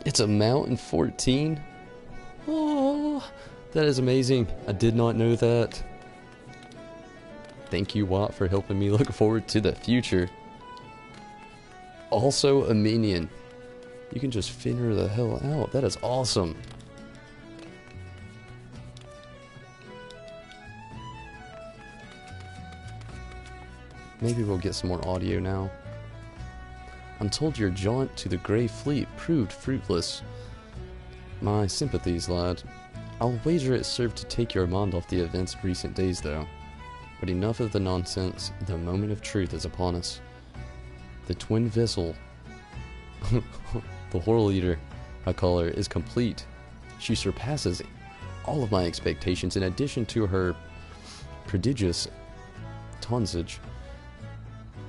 It's a Mountain 14? Oh, that is amazing. I did not know that. Thank you, Watt, for helping me look forward to the future. Also a minion. You can just Fenrir the hell out. That is awesome. Maybe we'll get some more audio now. I'm told your jaunt to the Grey Fleet proved fruitless. My sympathies, lad. I'll wager it served to take your mind off the events of recent days, though. But enough of the nonsense. The moment of truth is upon us. The twin vessel, the Horror Eater, I call her, is complete. She surpasses all of my expectations in addition to her prodigious tonnage.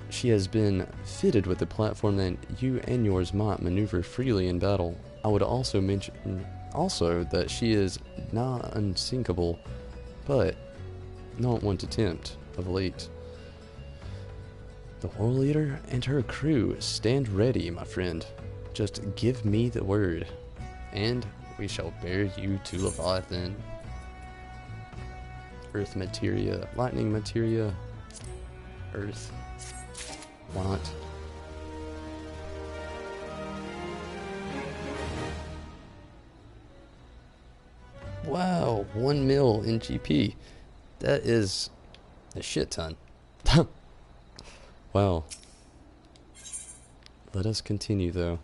She has been fitted with a platform that you and yours might maneuver freely in battle. I would also mention that she is not unsinkable, but not one to tempt of late. The Horror Leader and her crew stand ready, my friend. Just give me the word, and we shall bear you to Leviathan. Earth materia, lightning materia, earth. Why not? Wow, 1 mil in GP. That is a shit ton. Wow. Let us continue, though.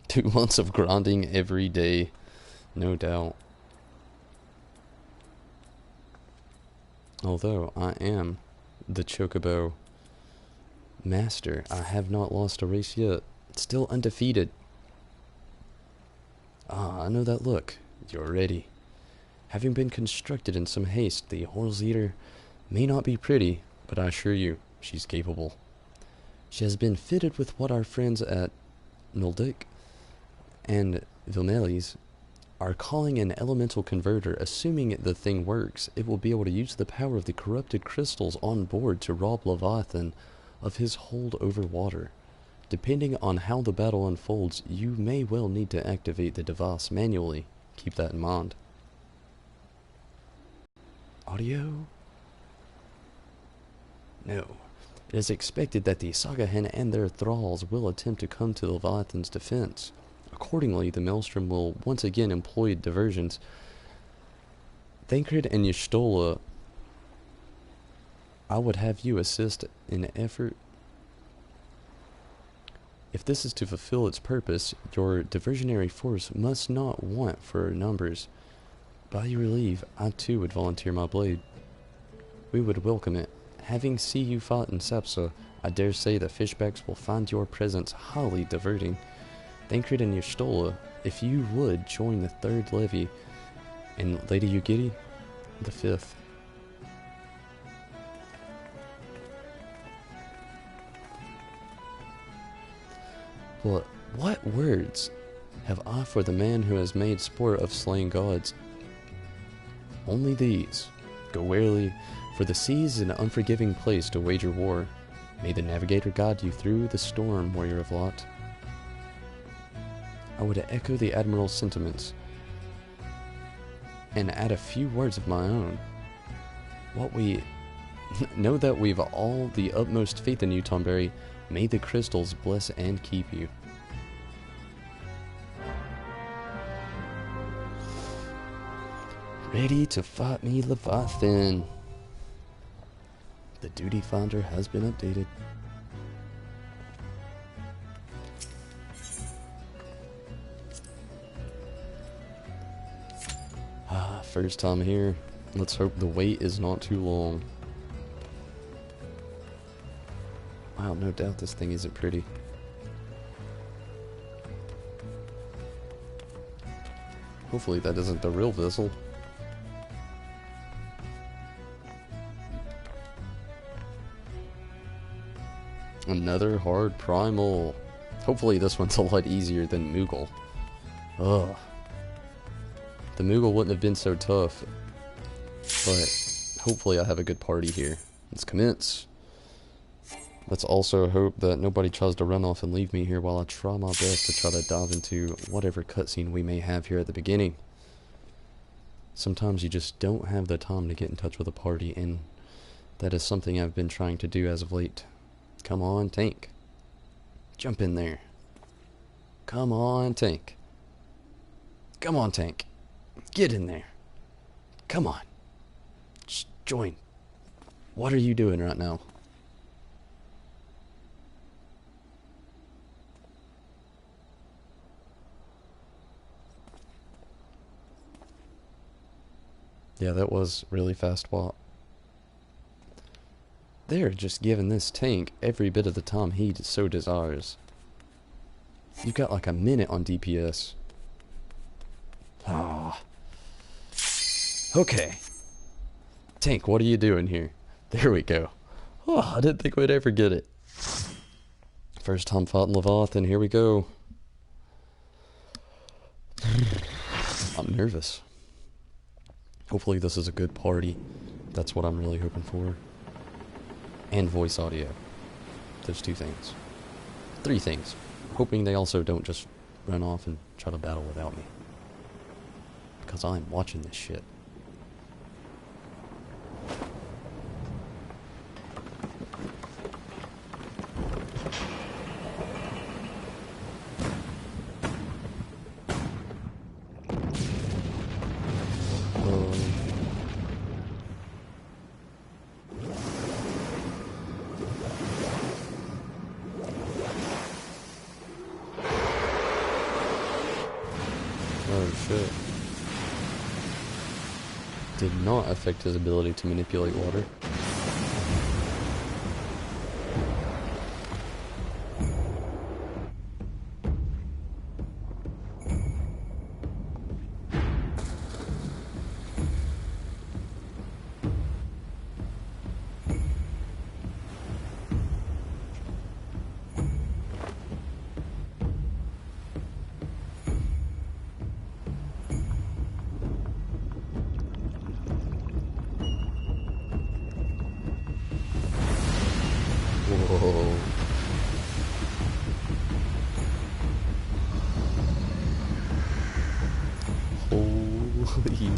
2 months of grinding every day, no doubt. Although I am the Chocobo master, I have not lost a race yet. Still undefeated. Ah, I know that look. You're ready. Having been constructed in some haste, the Horse Eater may not be pretty, but I assure you, she's capable. She has been fitted with what our friends at Nuldik and Vilnelis are calling an elemental converter. Assuming the thing works, it will be able to use the power of the corrupted crystals on board to rob Leviathan of his hold over water. Depending on how the battle unfolds, you may well need to activate the device manually. Keep that in mind. Audio? No. It is expected that the Sagahen and their thralls will attempt to come to Leviathan's defense. Accordingly, the Maelstrom will once again employ diversions. Thancred and Y'shtola, I would have you assist in effort. If this is to fulfill its purpose, your diversionary force must not want for numbers. By your leave, I too would volunteer my blade. We would welcome it. Having seen you fought in Sapsa, I dare say the fishbacks will find your presence highly diverting. Thancred and Y'shtola, if you would join the 3rd levy, and Lady Ugiri, the 5th. But what words have I for the man who has made sport of slaying gods? Only these. Go warily, for the sea is an unforgiving place to wager war. May the navigator guide you through the storm, warrior of Lot. I would echo the Admiral's sentiments, and add a few words of my own. What we know that we've all the utmost faith in you, Tonberry. May the crystals bless and keep you. Ready to fight me, Leviathan. The duty finder has been updated. First time here. Let's hope the wait is not too long. Wow, no doubt this thing isn't pretty. Hopefully that isn't the real vessel. Another hard primal. Hopefully this one's a lot easier than Moogle. Ugh. The Moogle wouldn't have been so tough, but hopefully I have a good party here. Let's commence. Let's also hope that nobody tries to run off and leave me here while I try my best to try to dive into whatever cutscene we may have here at the beginning. Sometimes you just don't have the time to get in touch with a party, and that is something I've been trying to do as of late. Come on, tank. Jump in there. Come on, tank. Come on, tank. Get in there. Come on. Just join. What are you doing right now? Yeah, that was really fast walk. They're just giving this tank every bit of the time he so desires. You've got like a minute on DPS. Ah. Okay. Tank, what are you doing here? There we go. Oh, I didn't think we'd ever get it. First time fighting Leviathan, here we go. I'm nervous. Hopefully this is a good party. That's what I'm really hoping for. And voice audio. Those 2 things. 3 things. Hoping they also don't just run off and try to battle without me. Because I'm watching this shit. Oh shit. Did not affect his ability to manipulate water. Whoa. Holy.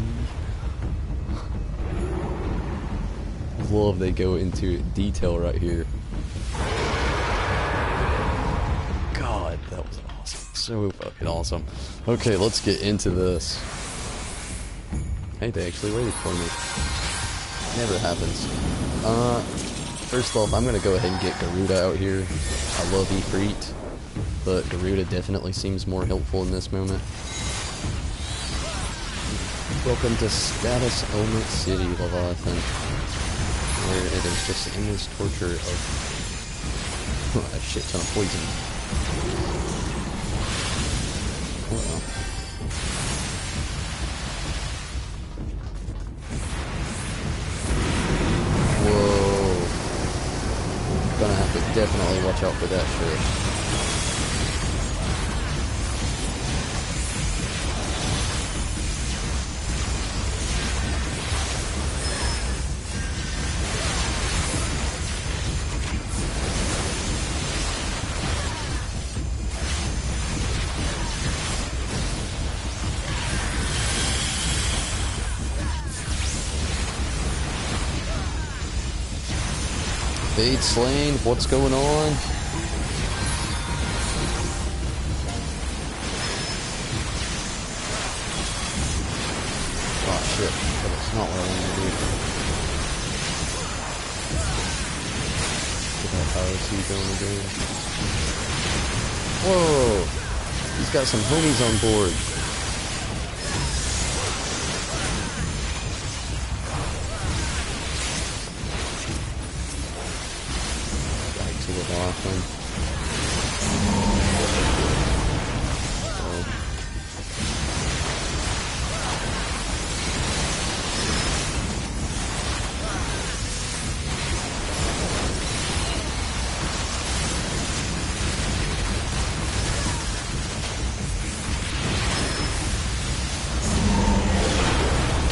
Love they go into detail right here. God, that was awesome. So fucking awesome. Okay, let's get into this. Hey, they actually waited for me. Never happens. First off, I'm gonna go ahead and get Garuda out here. I love Ifrit, but Garuda definitely seems more helpful in this moment. Welcome to Status Element City, Leviathan, where it is just endless torture of a shit ton of poison. Well. Gonna have to definitely watch out for that shit. Fade slain, what's going on? Oh shit, but it's not what I wanted to do. Get that power T going again. Whoa! He's got some homies on board. Leviathan.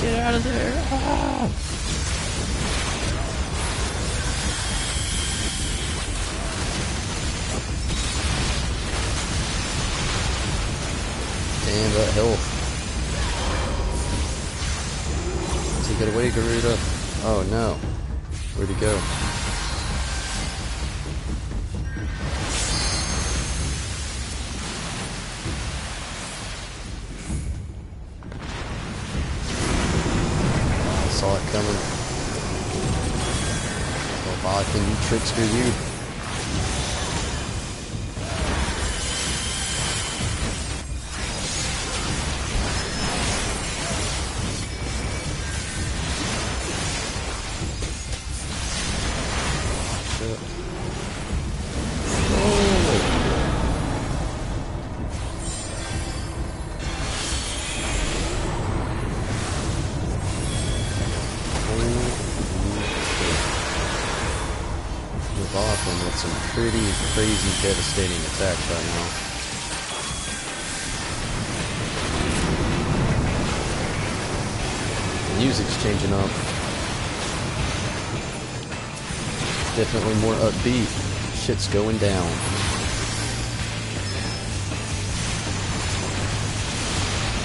Get out of there! Ah! Damn, that health. Take it away, Garuda. Oh no. Where'd he go? I saw it coming. Leviathan, you trickster, you. Leviathan with some pretty crazy devastating attacks right now. The music's changing up. Definitely more upbeat. Shit's going down.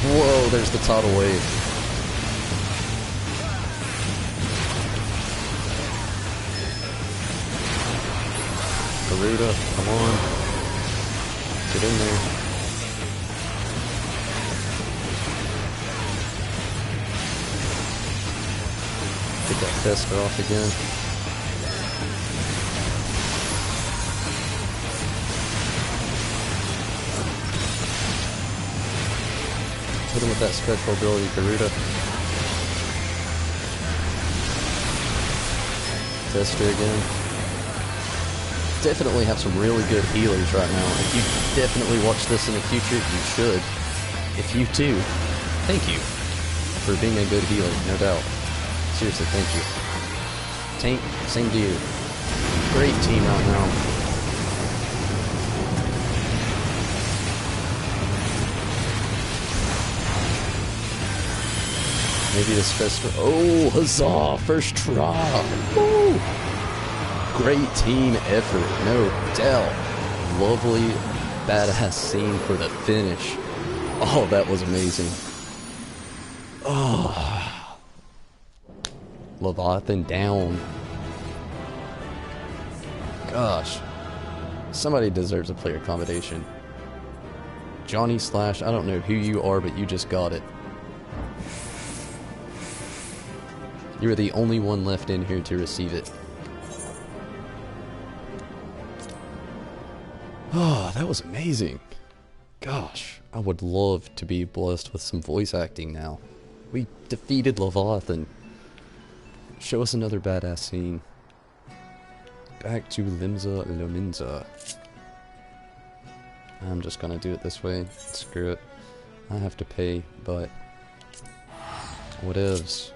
Whoa, there's the tidal wave. Garuda, come on. Get in there. Get that fester off again. hit him with that special ability, Garuda. Tester again. Definitely have some really good healers right now. If you definitely watch this in the future, you should. If you too, thank you for being a good healer, no doubt. Seriously, thank you. Tank, same to you. Great team right now. Maybe this first... Oh, huzzah! First try! Woo! Great team effort, no doubt. Lovely, badass scene for the finish. Oh, that was amazing. Oh. Leviathan down. Gosh. Somebody deserves a player accommodation. Johnny Slash, I don't know who you are, but you just got it. You are the only one left in here to receive it. Oh, that was amazing. Gosh, I would love to be blessed with some voice acting now. We defeated Leviathan. Show us another badass scene. Back to Limsa Lominsa. I'm just gonna do it this way. Screw it. I have to pay, but whatevs.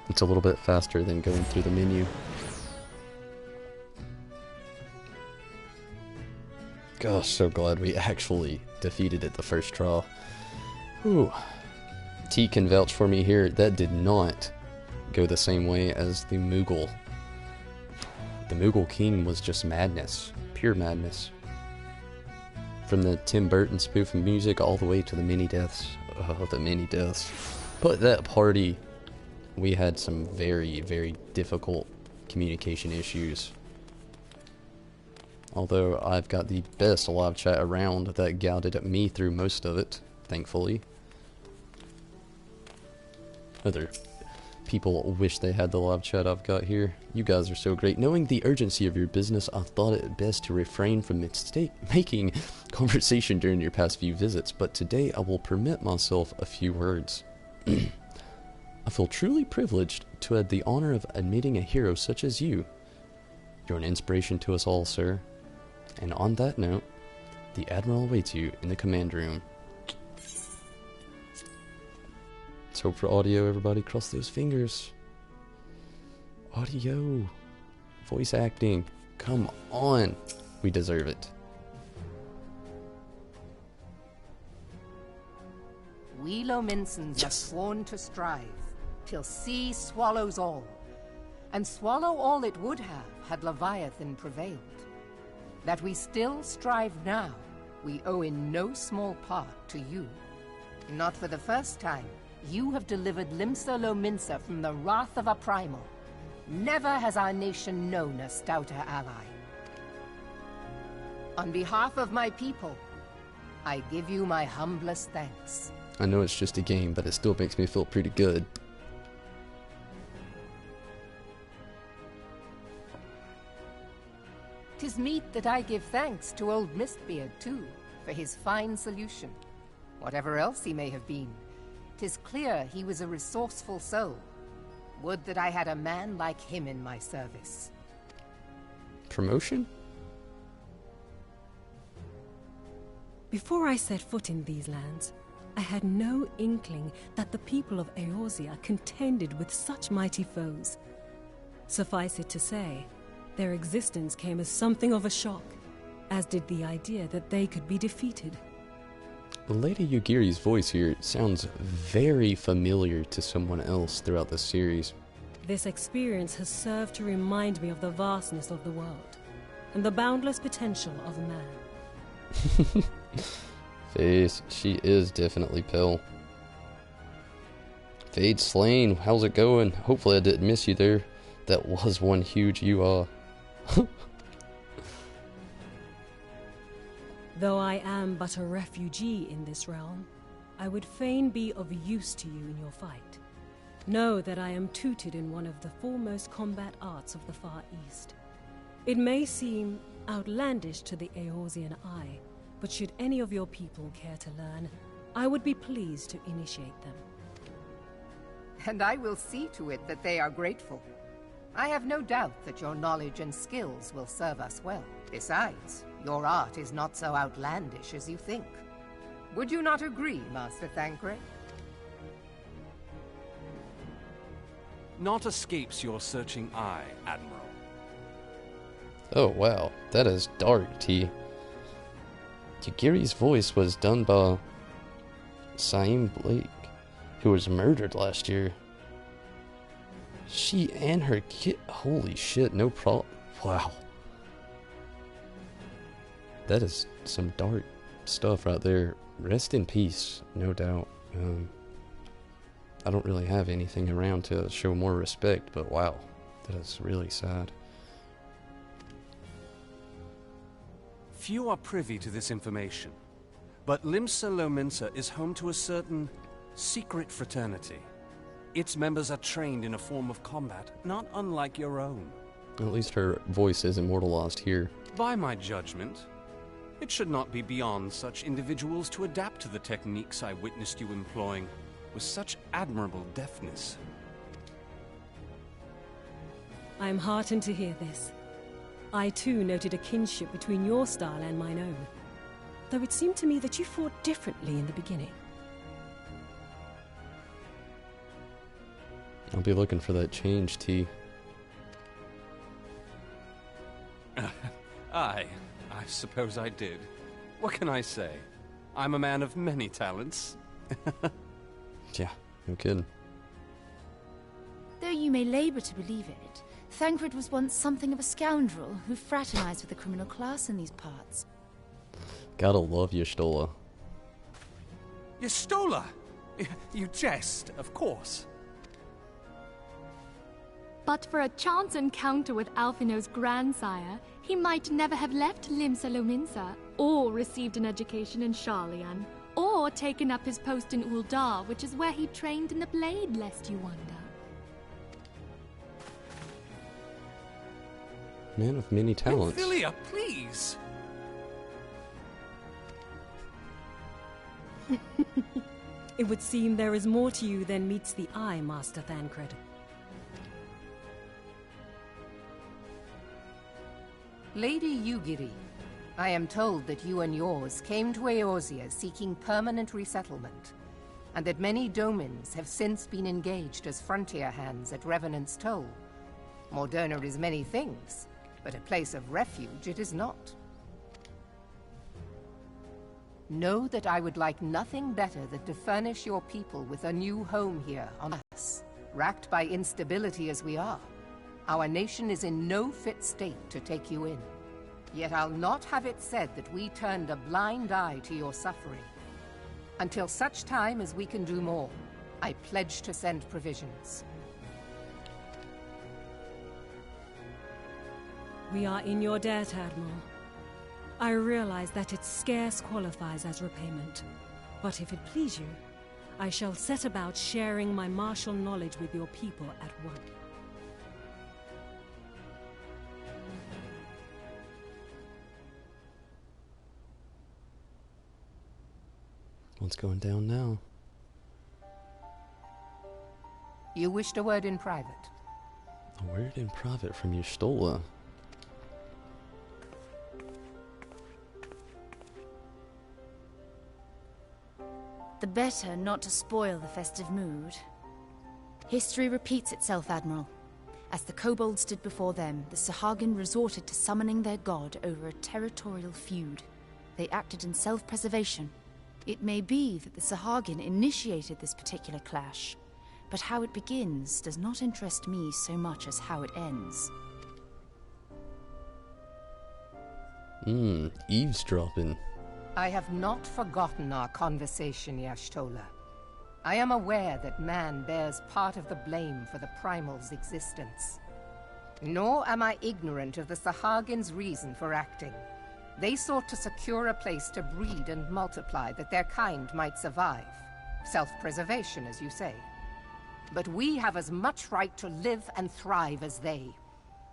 It's a little bit faster than going through the menu. Gosh, so glad we actually defeated it the first try. Ooh. T can vouch for me here. That did not go the same way as the Moogle. The Moogle King was just madness. Pure madness. From the Tim Burton spoof music all the way to the mini deaths. Oh, the mini deaths. But that party, we had some very, very difficult communication issues. Although I've got the best live chat around that guided me through most of it, thankfully. Other people wish they had the live chat I've got here. You guys are so great. Knowing the urgency of your business, I thought it best to refrain from making conversation during your past few visits, but today I will permit myself a few words. I feel truly privileged to have the honor of admitting a hero such as you. You're an inspiration to us all, sir. And on that note, the Admiral awaits you in the command room. Let's hope for audio, everybody. Cross those fingers. Audio. Voice acting. Come on. We deserve it. We Lominsans are sworn to strive, till sea swallows all. And swallow all it would have, had Leviathan prevailed. That we still strive now, we owe in no small part to you. Not for the first time, you have delivered Limsa Lominsa from the wrath of a primal. Never has our nation known a stouter ally. On behalf of my people, I give you my humblest thanks. I know it's just a game, but it still makes me feel pretty good. 'Tis meet that I give thanks to old Mistbeard, too, for his fine solution. Whatever else he may have been, 'tis clear he was a resourceful soul. Would that I had a man like him in my service. Promotion? Before I set foot in these lands, I had no inkling that the people of Eorzea contended with such mighty foes. Suffice it to say, their existence came as something of a shock, as did the idea that they could be defeated. Lady Yugiri's voice here sounds very familiar to someone else throughout the series. This experience has served to remind me of the vastness of the world, and the boundless potential of man. Face, she is definitely pale. Fade Slain, how's it going? Hopefully I didn't miss you there. That was one huge you. Though I am but a refugee in this realm, I would fain be of use to you in your fight. Know that I am tutored in one of the foremost combat arts of the Far East. It may seem outlandish to the Eorzean eye, but should any of your people care to learn, I would be pleased to initiate them. And I will see to it that they are grateful. I have no doubt that your knowledge and skills will serve us well. Besides, your art is not so outlandish as you think. Would you not agree, Master Thancred? Naught escapes your searching eye, Admiral. Oh wow, that is dark, T. Yagiri's voice was done by Saim Blake, who was murdered last year. She and her kid. Holy shit, no problem. Wow. That is some dark stuff right there. Rest in peace, no doubt. I don't really have anything around to show more respect, but wow, that is really sad. Few are privy to this information, but Limsa Lominsa is home to a certain secret fraternity. Its members are trained in a form of combat not unlike your own. At least her voice is immortalized here. By my judgment, it should not be beyond such individuals to adapt to the techniques I witnessed you employing with such admirable deftness. I am heartened to hear this. I too noted a kinship between your style and mine own, though it seemed to me that you fought differently in the beginning. I'll be looking for that change, T. I suppose I did. What can I say? I'm a man of many talents. Yeah, no kidding. Though you may labor to believe it, Thancred was once something of a scoundrel who fraternized with the criminal class in these parts. Gotta love Y'shtola. Y'shtola! You jest, of course. But for a chance encounter with Alphino's grandsire, he might never have left Limsa Lominsa, or received an education in Sharlayan, or taken up his post in Uldar, which is where he trained in the blade, lest you wonder. Man of many talents. Ophelia, please! It would seem there is more to you than meets the eye, Master Thancred. Lady Yugiri, I am told that you and yours came to Eorzea seeking permanent resettlement, and that many domins have since been engaged as frontier hands at Revenant's Toll. Moderna is many things, but a place of refuge it is not. Know that I would like nothing better than to furnish your people with a new home here on us. Racked by instability as we are, our nation is in no fit state to take you in. Yet I'll not have it said that we turned a blind eye to your suffering. Until such time as we can do more, I pledge to send provisions. We are in your debt, Admiral. I realize that it scarce qualifies as repayment, but if it please you, I shall set about sharing my martial knowledge with your people at once. What's going down now? You wished a word in private. A word in private from Y'shtola. The better not to spoil the festive mood. History repeats itself, Admiral. As the kobolds did before them, the Sahagin resorted to summoning their god over a territorial feud. They acted in self-preservation. It may be that the Sahagin initiated this particular clash, but how it begins does not interest me so much as how it ends. Eavesdropping. I have not forgotten our conversation, Y'shtola. I am aware that man bears part of the blame for the Primal's existence. Nor am I ignorant of the Sahagin's reason for acting. They sought to secure a place to breed and multiply that their kind might survive. Self-preservation, as you say. But we have as much right to live and thrive as they.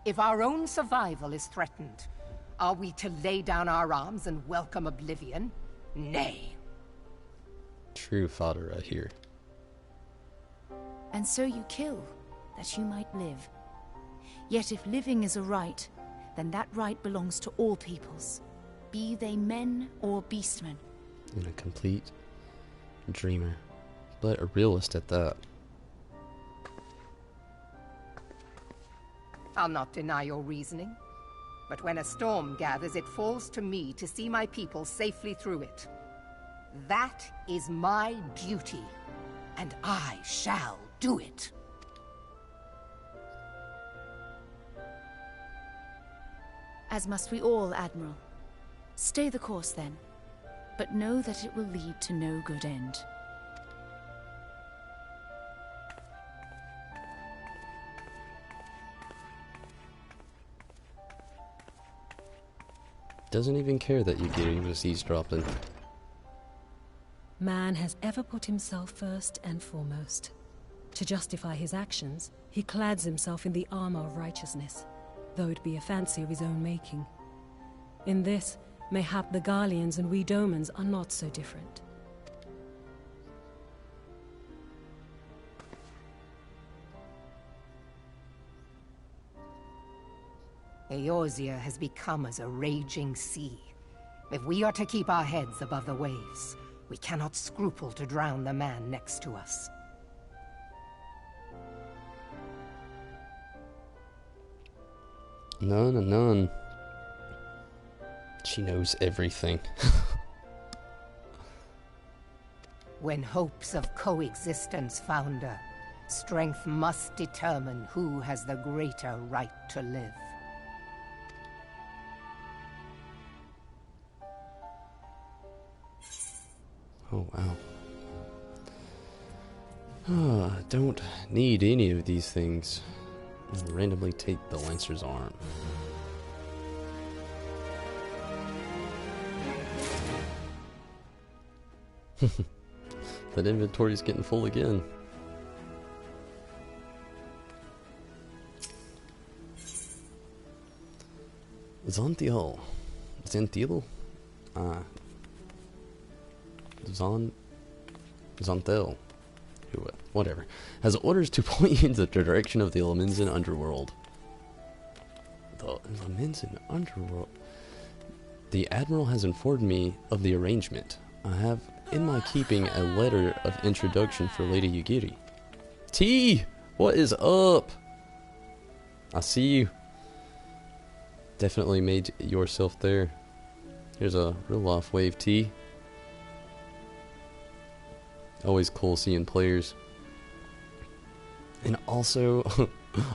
If our own survival is threatened, are we to lay down our arms and welcome oblivion? Nay. true fodder right here. And so you kill, that you might live. Yet if living is a right, then that right belongs to all peoples, be they men or beastmen. And a complete dreamer, but a realist at that. I'll not deny your reasoning. But when a storm gathers, it falls to me to see my people safely through it. That is my duty, and I shall do it. As must we all, Admiral. Stay the course then, but know that it will lead to no good end. Doesn't even care that Yugiri was eavesdropping. Man has ever put himself first and foremost. To justify his actions, he clads himself in the armor of righteousness, though it be a fancy of his own making. In this, mayhap the Garleans and we Domans are not so different. Eorzea has become as a raging sea. If we are to keep our heads above the waves, we cannot scruple to drown the man next to us. None. She knows everything. When hopes of coexistence founder, strength must determine who has the greater right to live. Oh, wow. Don't need any of these things. Just randomly take the Lancer's arm. That inventory's getting full again. Xanthiel. Xanthel, whatever, has orders to point you in the direction of the Leminzen underworld. The Leminzen underworld? The Admiral has informed me of the arrangement. I have in my keeping a letter of introduction for Lady Yugiri. T! What is up? I see you. Definitely made yourself there. Here's a real life wave, T. Always cool seeing players. And also,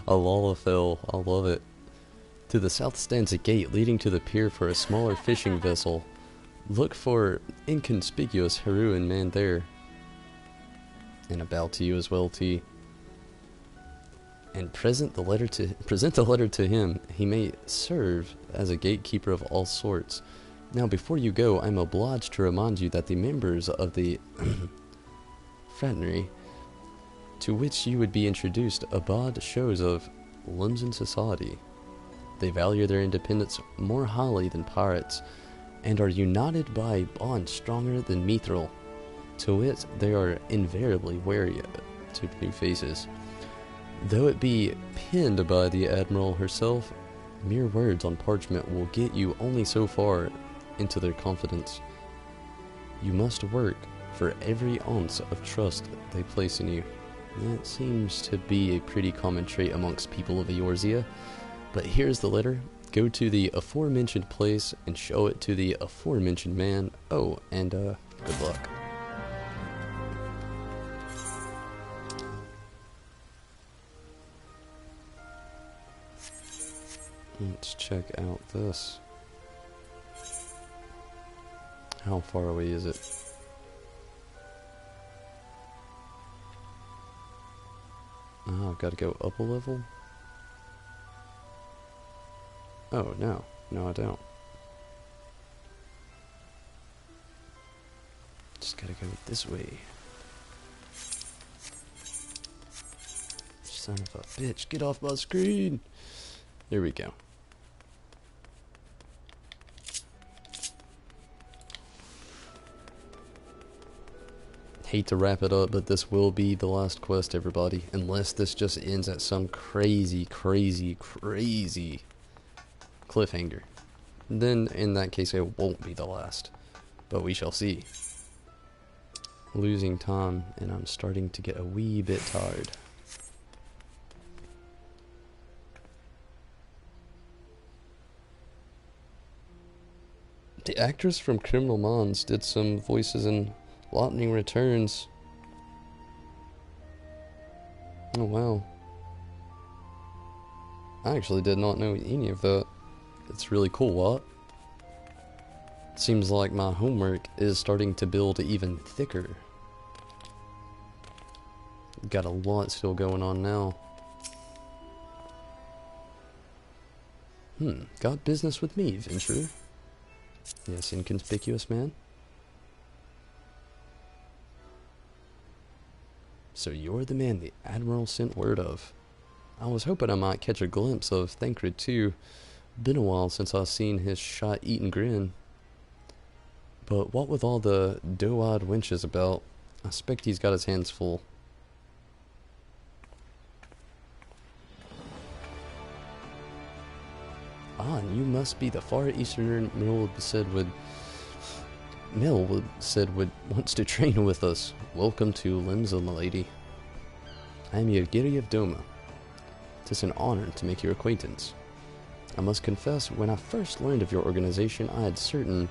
a Lalafell. I love it. To the south stands a gate leading to the pier for a smaller fishing vessel. Look for inconspicuous Heruan man there. And a bow to you as well, T. And present the letter to him. He may serve as a gatekeeper of all sorts. Now, before you go, I'm obliged to remind you that the members of the fraternity to which you would be introduced abode shows of Lungeon society. They value their independence more highly than pirates, and are united by bonds stronger than mithril. To wit, they are invariably wary to new faces. Though it be penned by the Admiral herself, mere words on parchment will get you only so far into their confidence. You must work for every ounce of trust they place in you. That seems to be a pretty common trait amongst people of Eorzea. But here's the letter. Go to the aforementioned place and show it to the aforementioned man. Oh, and good luck. Let's check out this. How far away is it? Oh, I've got to go up a level? Oh, no. No, I don't. Just gotta go this way. Son of a bitch, get off my screen! There we go. Hate to wrap it up, but this will be the last quest, everybody. Unless this just ends at some crazy, crazy, crazy cliffhanger. Then, in that case, it won't be the last. But we shall see. Losing time, and I'm starting to get a wee bit tired. The actress from Criminal Minds did some voices in Lightning Returns. Oh wow. I actually did not know any of that. It's really cool, what? Seems like my homework is starting to build even thicker. Got a lot still going on now. Got business with me, adventurer. Yes, inconspicuous man. So you're the man the Admiral sent word of. I was hoping I might catch a glimpse of Thancred too. Been a while since I've seen his shot-eaten grin. But what with all the doe-eyed wenches about, I expect he's got his hands full. Ah, and you must be the Far Easterner Melwood said wants to train with us. Welcome to Limsa, milady. I am Yagiri of Doma. 'Tis an honor to make your acquaintance. I must confess, when I first learned of your organization, I had certain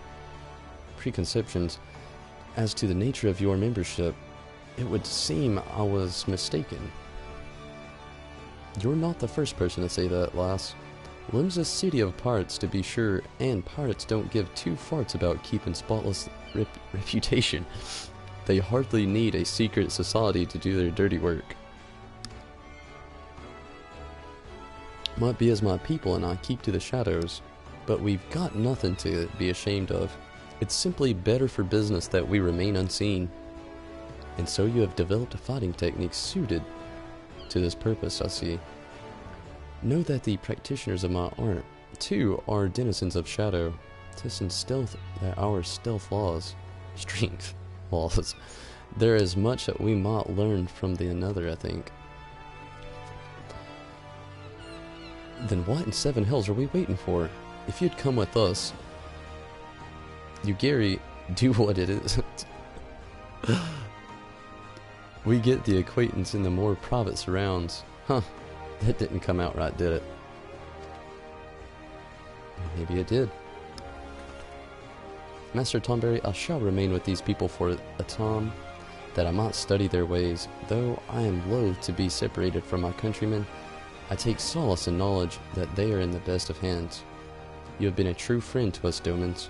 preconceptions as to the nature of your membership. It would seem I was mistaken. You're not the first person to say that, lass. Lim's a city of pirates, to be sure, and pirates don't give two farts about keeping spotless reputation. They hardly need a secret society to do their dirty work. Might be as my people and I keep to the shadows, but we've got nothing to be ashamed of. It's simply better for business that we remain unseen. And so you have developed a fighting technique suited to this purpose, I see. Know that the practitioners of my art, too, are denizens of shadow. 'Tis in stealth that our stealth laws, strength laws, there is much that we might learn from the another, I think. Then what in seven hells are we waiting for? If you'd come with us, you Gary, do what it is. We get the acquaintance in the more private surrounds. Huh. That didn't come out right, did it? Maybe it did. Master Tonberry, I shall remain with these people for a time, that I might study their ways. Though I am loath to be separated from my countrymen, I take solace in knowledge that they are in the best of hands. You have been a true friend to us, Domans.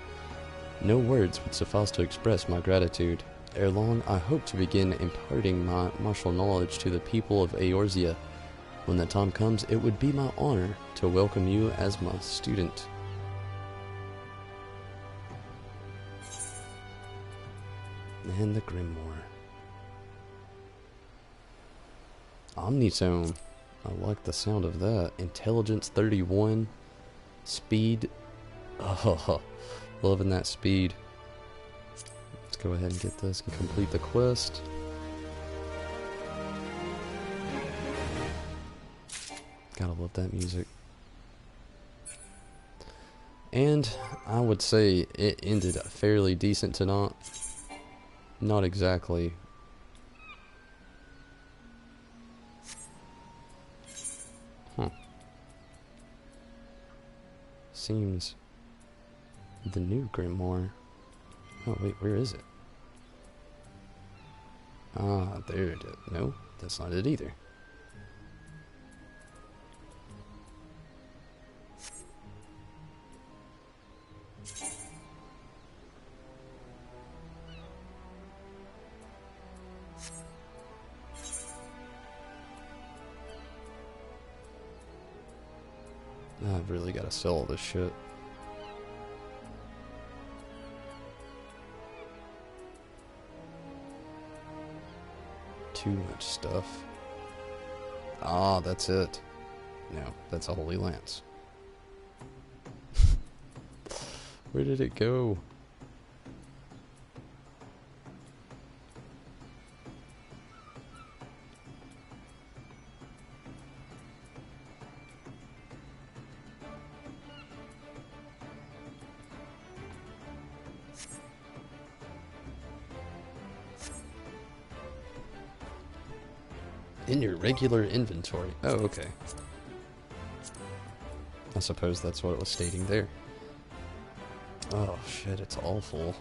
No words would suffice to express my gratitude. Ere long, I hope to begin imparting my martial knowledge to the people of Eorzea. When that time comes, it would be my honor to welcome you as my student. And the Grimoire. Omnitone. I like the sound of that. Intelligence 31. Speed. Oh, loving that speed. Let's go ahead and get this and complete the quest. Gotta love that music. And I would say it ended fairly decent tonight. Not exactly. Huh. Seems the new Grimoire. Oh wait, where is it? Ah, there it is. No, that's not it either. I've really got to sell all this shit. Too much stuff. Ah, that's it. No, that's a Holy Lance. Where did it go? In your regular inventory. Oh, okay. I suppose that's what it was stating there. Oh shit, it's awful.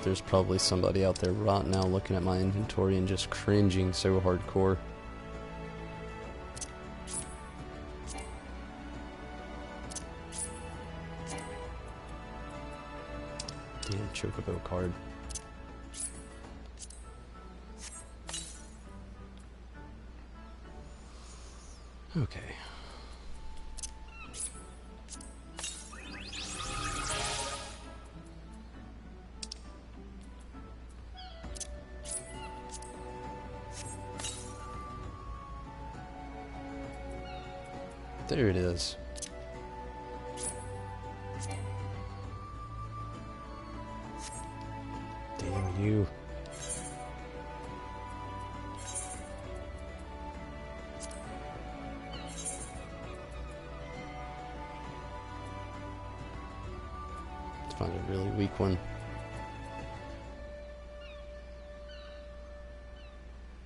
There's probably somebody out there right now looking at my inventory and just cringing so hardcore. Damn Chocobo card. Okay. There it is. Damn you. Let's find a really weak one.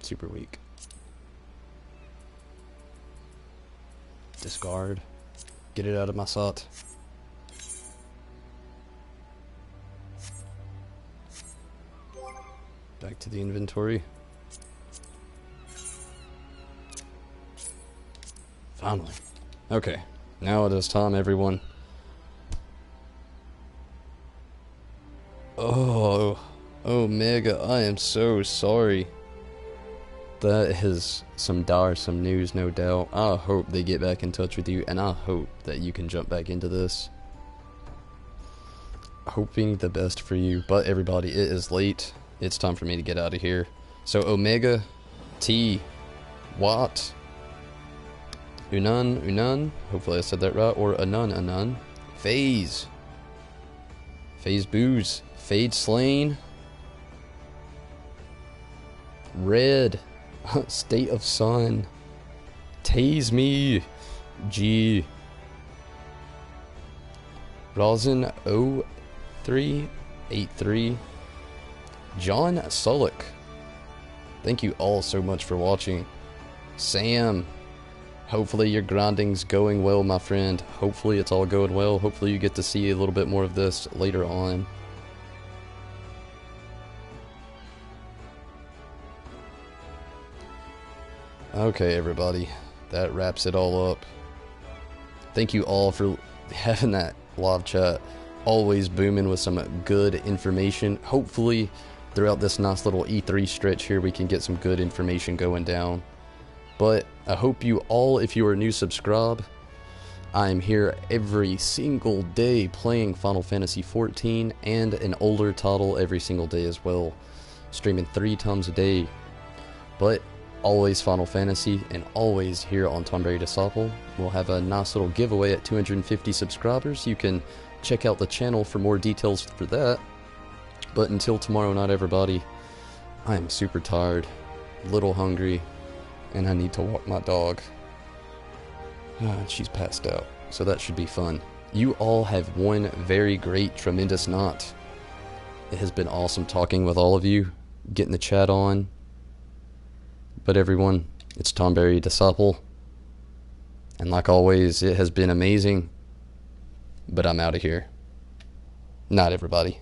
Super weak. Discard. Get it out of my slot. Back to the inventory. Finally. Okay. Now it is time, everyone. Oh, Omega, I am so sorry. That is some dire news, no doubt. I hope they get back in touch with you, and I hope that you can jump back into this. Hoping the best for you, but everybody, it is late. It's time for me to get out of here. So Omega, T, Watt, Unan, hopefully I said that right, or Anun, Phase Booze, Fade Slain, Red, State of Sun, Tase Me, G, Rosin 0383, John Sullick. Thank you all so much for watching. Sam, hopefully your grinding's going well, my friend. Hopefully it's all going well. Hopefully you get to see a little bit more of this later on. Okay, everybody, that wraps it all up. Thank you all for having that live chat. Always booming with some good information. Hopefully, throughout this nice little E3 stretch here, we can get some good information going down. But I hope you all, if you are new, subscribe. I am here every single day playing Final Fantasy XIV and an older title every single day as well. Streaming 3 times a day. But always Final Fantasy, and always here on Tomberry Disciple. We'll have a nice little giveaway at 250 subscribers. You can check out the channel for more details for that. But until tomorrow night, everybody, I am super tired, a little hungry, and I need to walk my dog. She's passed out, so that should be fun. You all have one very great, tremendous night. It has been awesome talking with all of you, getting the chat on. But everyone, it's Tomberry Disciple, and like always, it has been amazing, but I'm out of here. Night, everybody.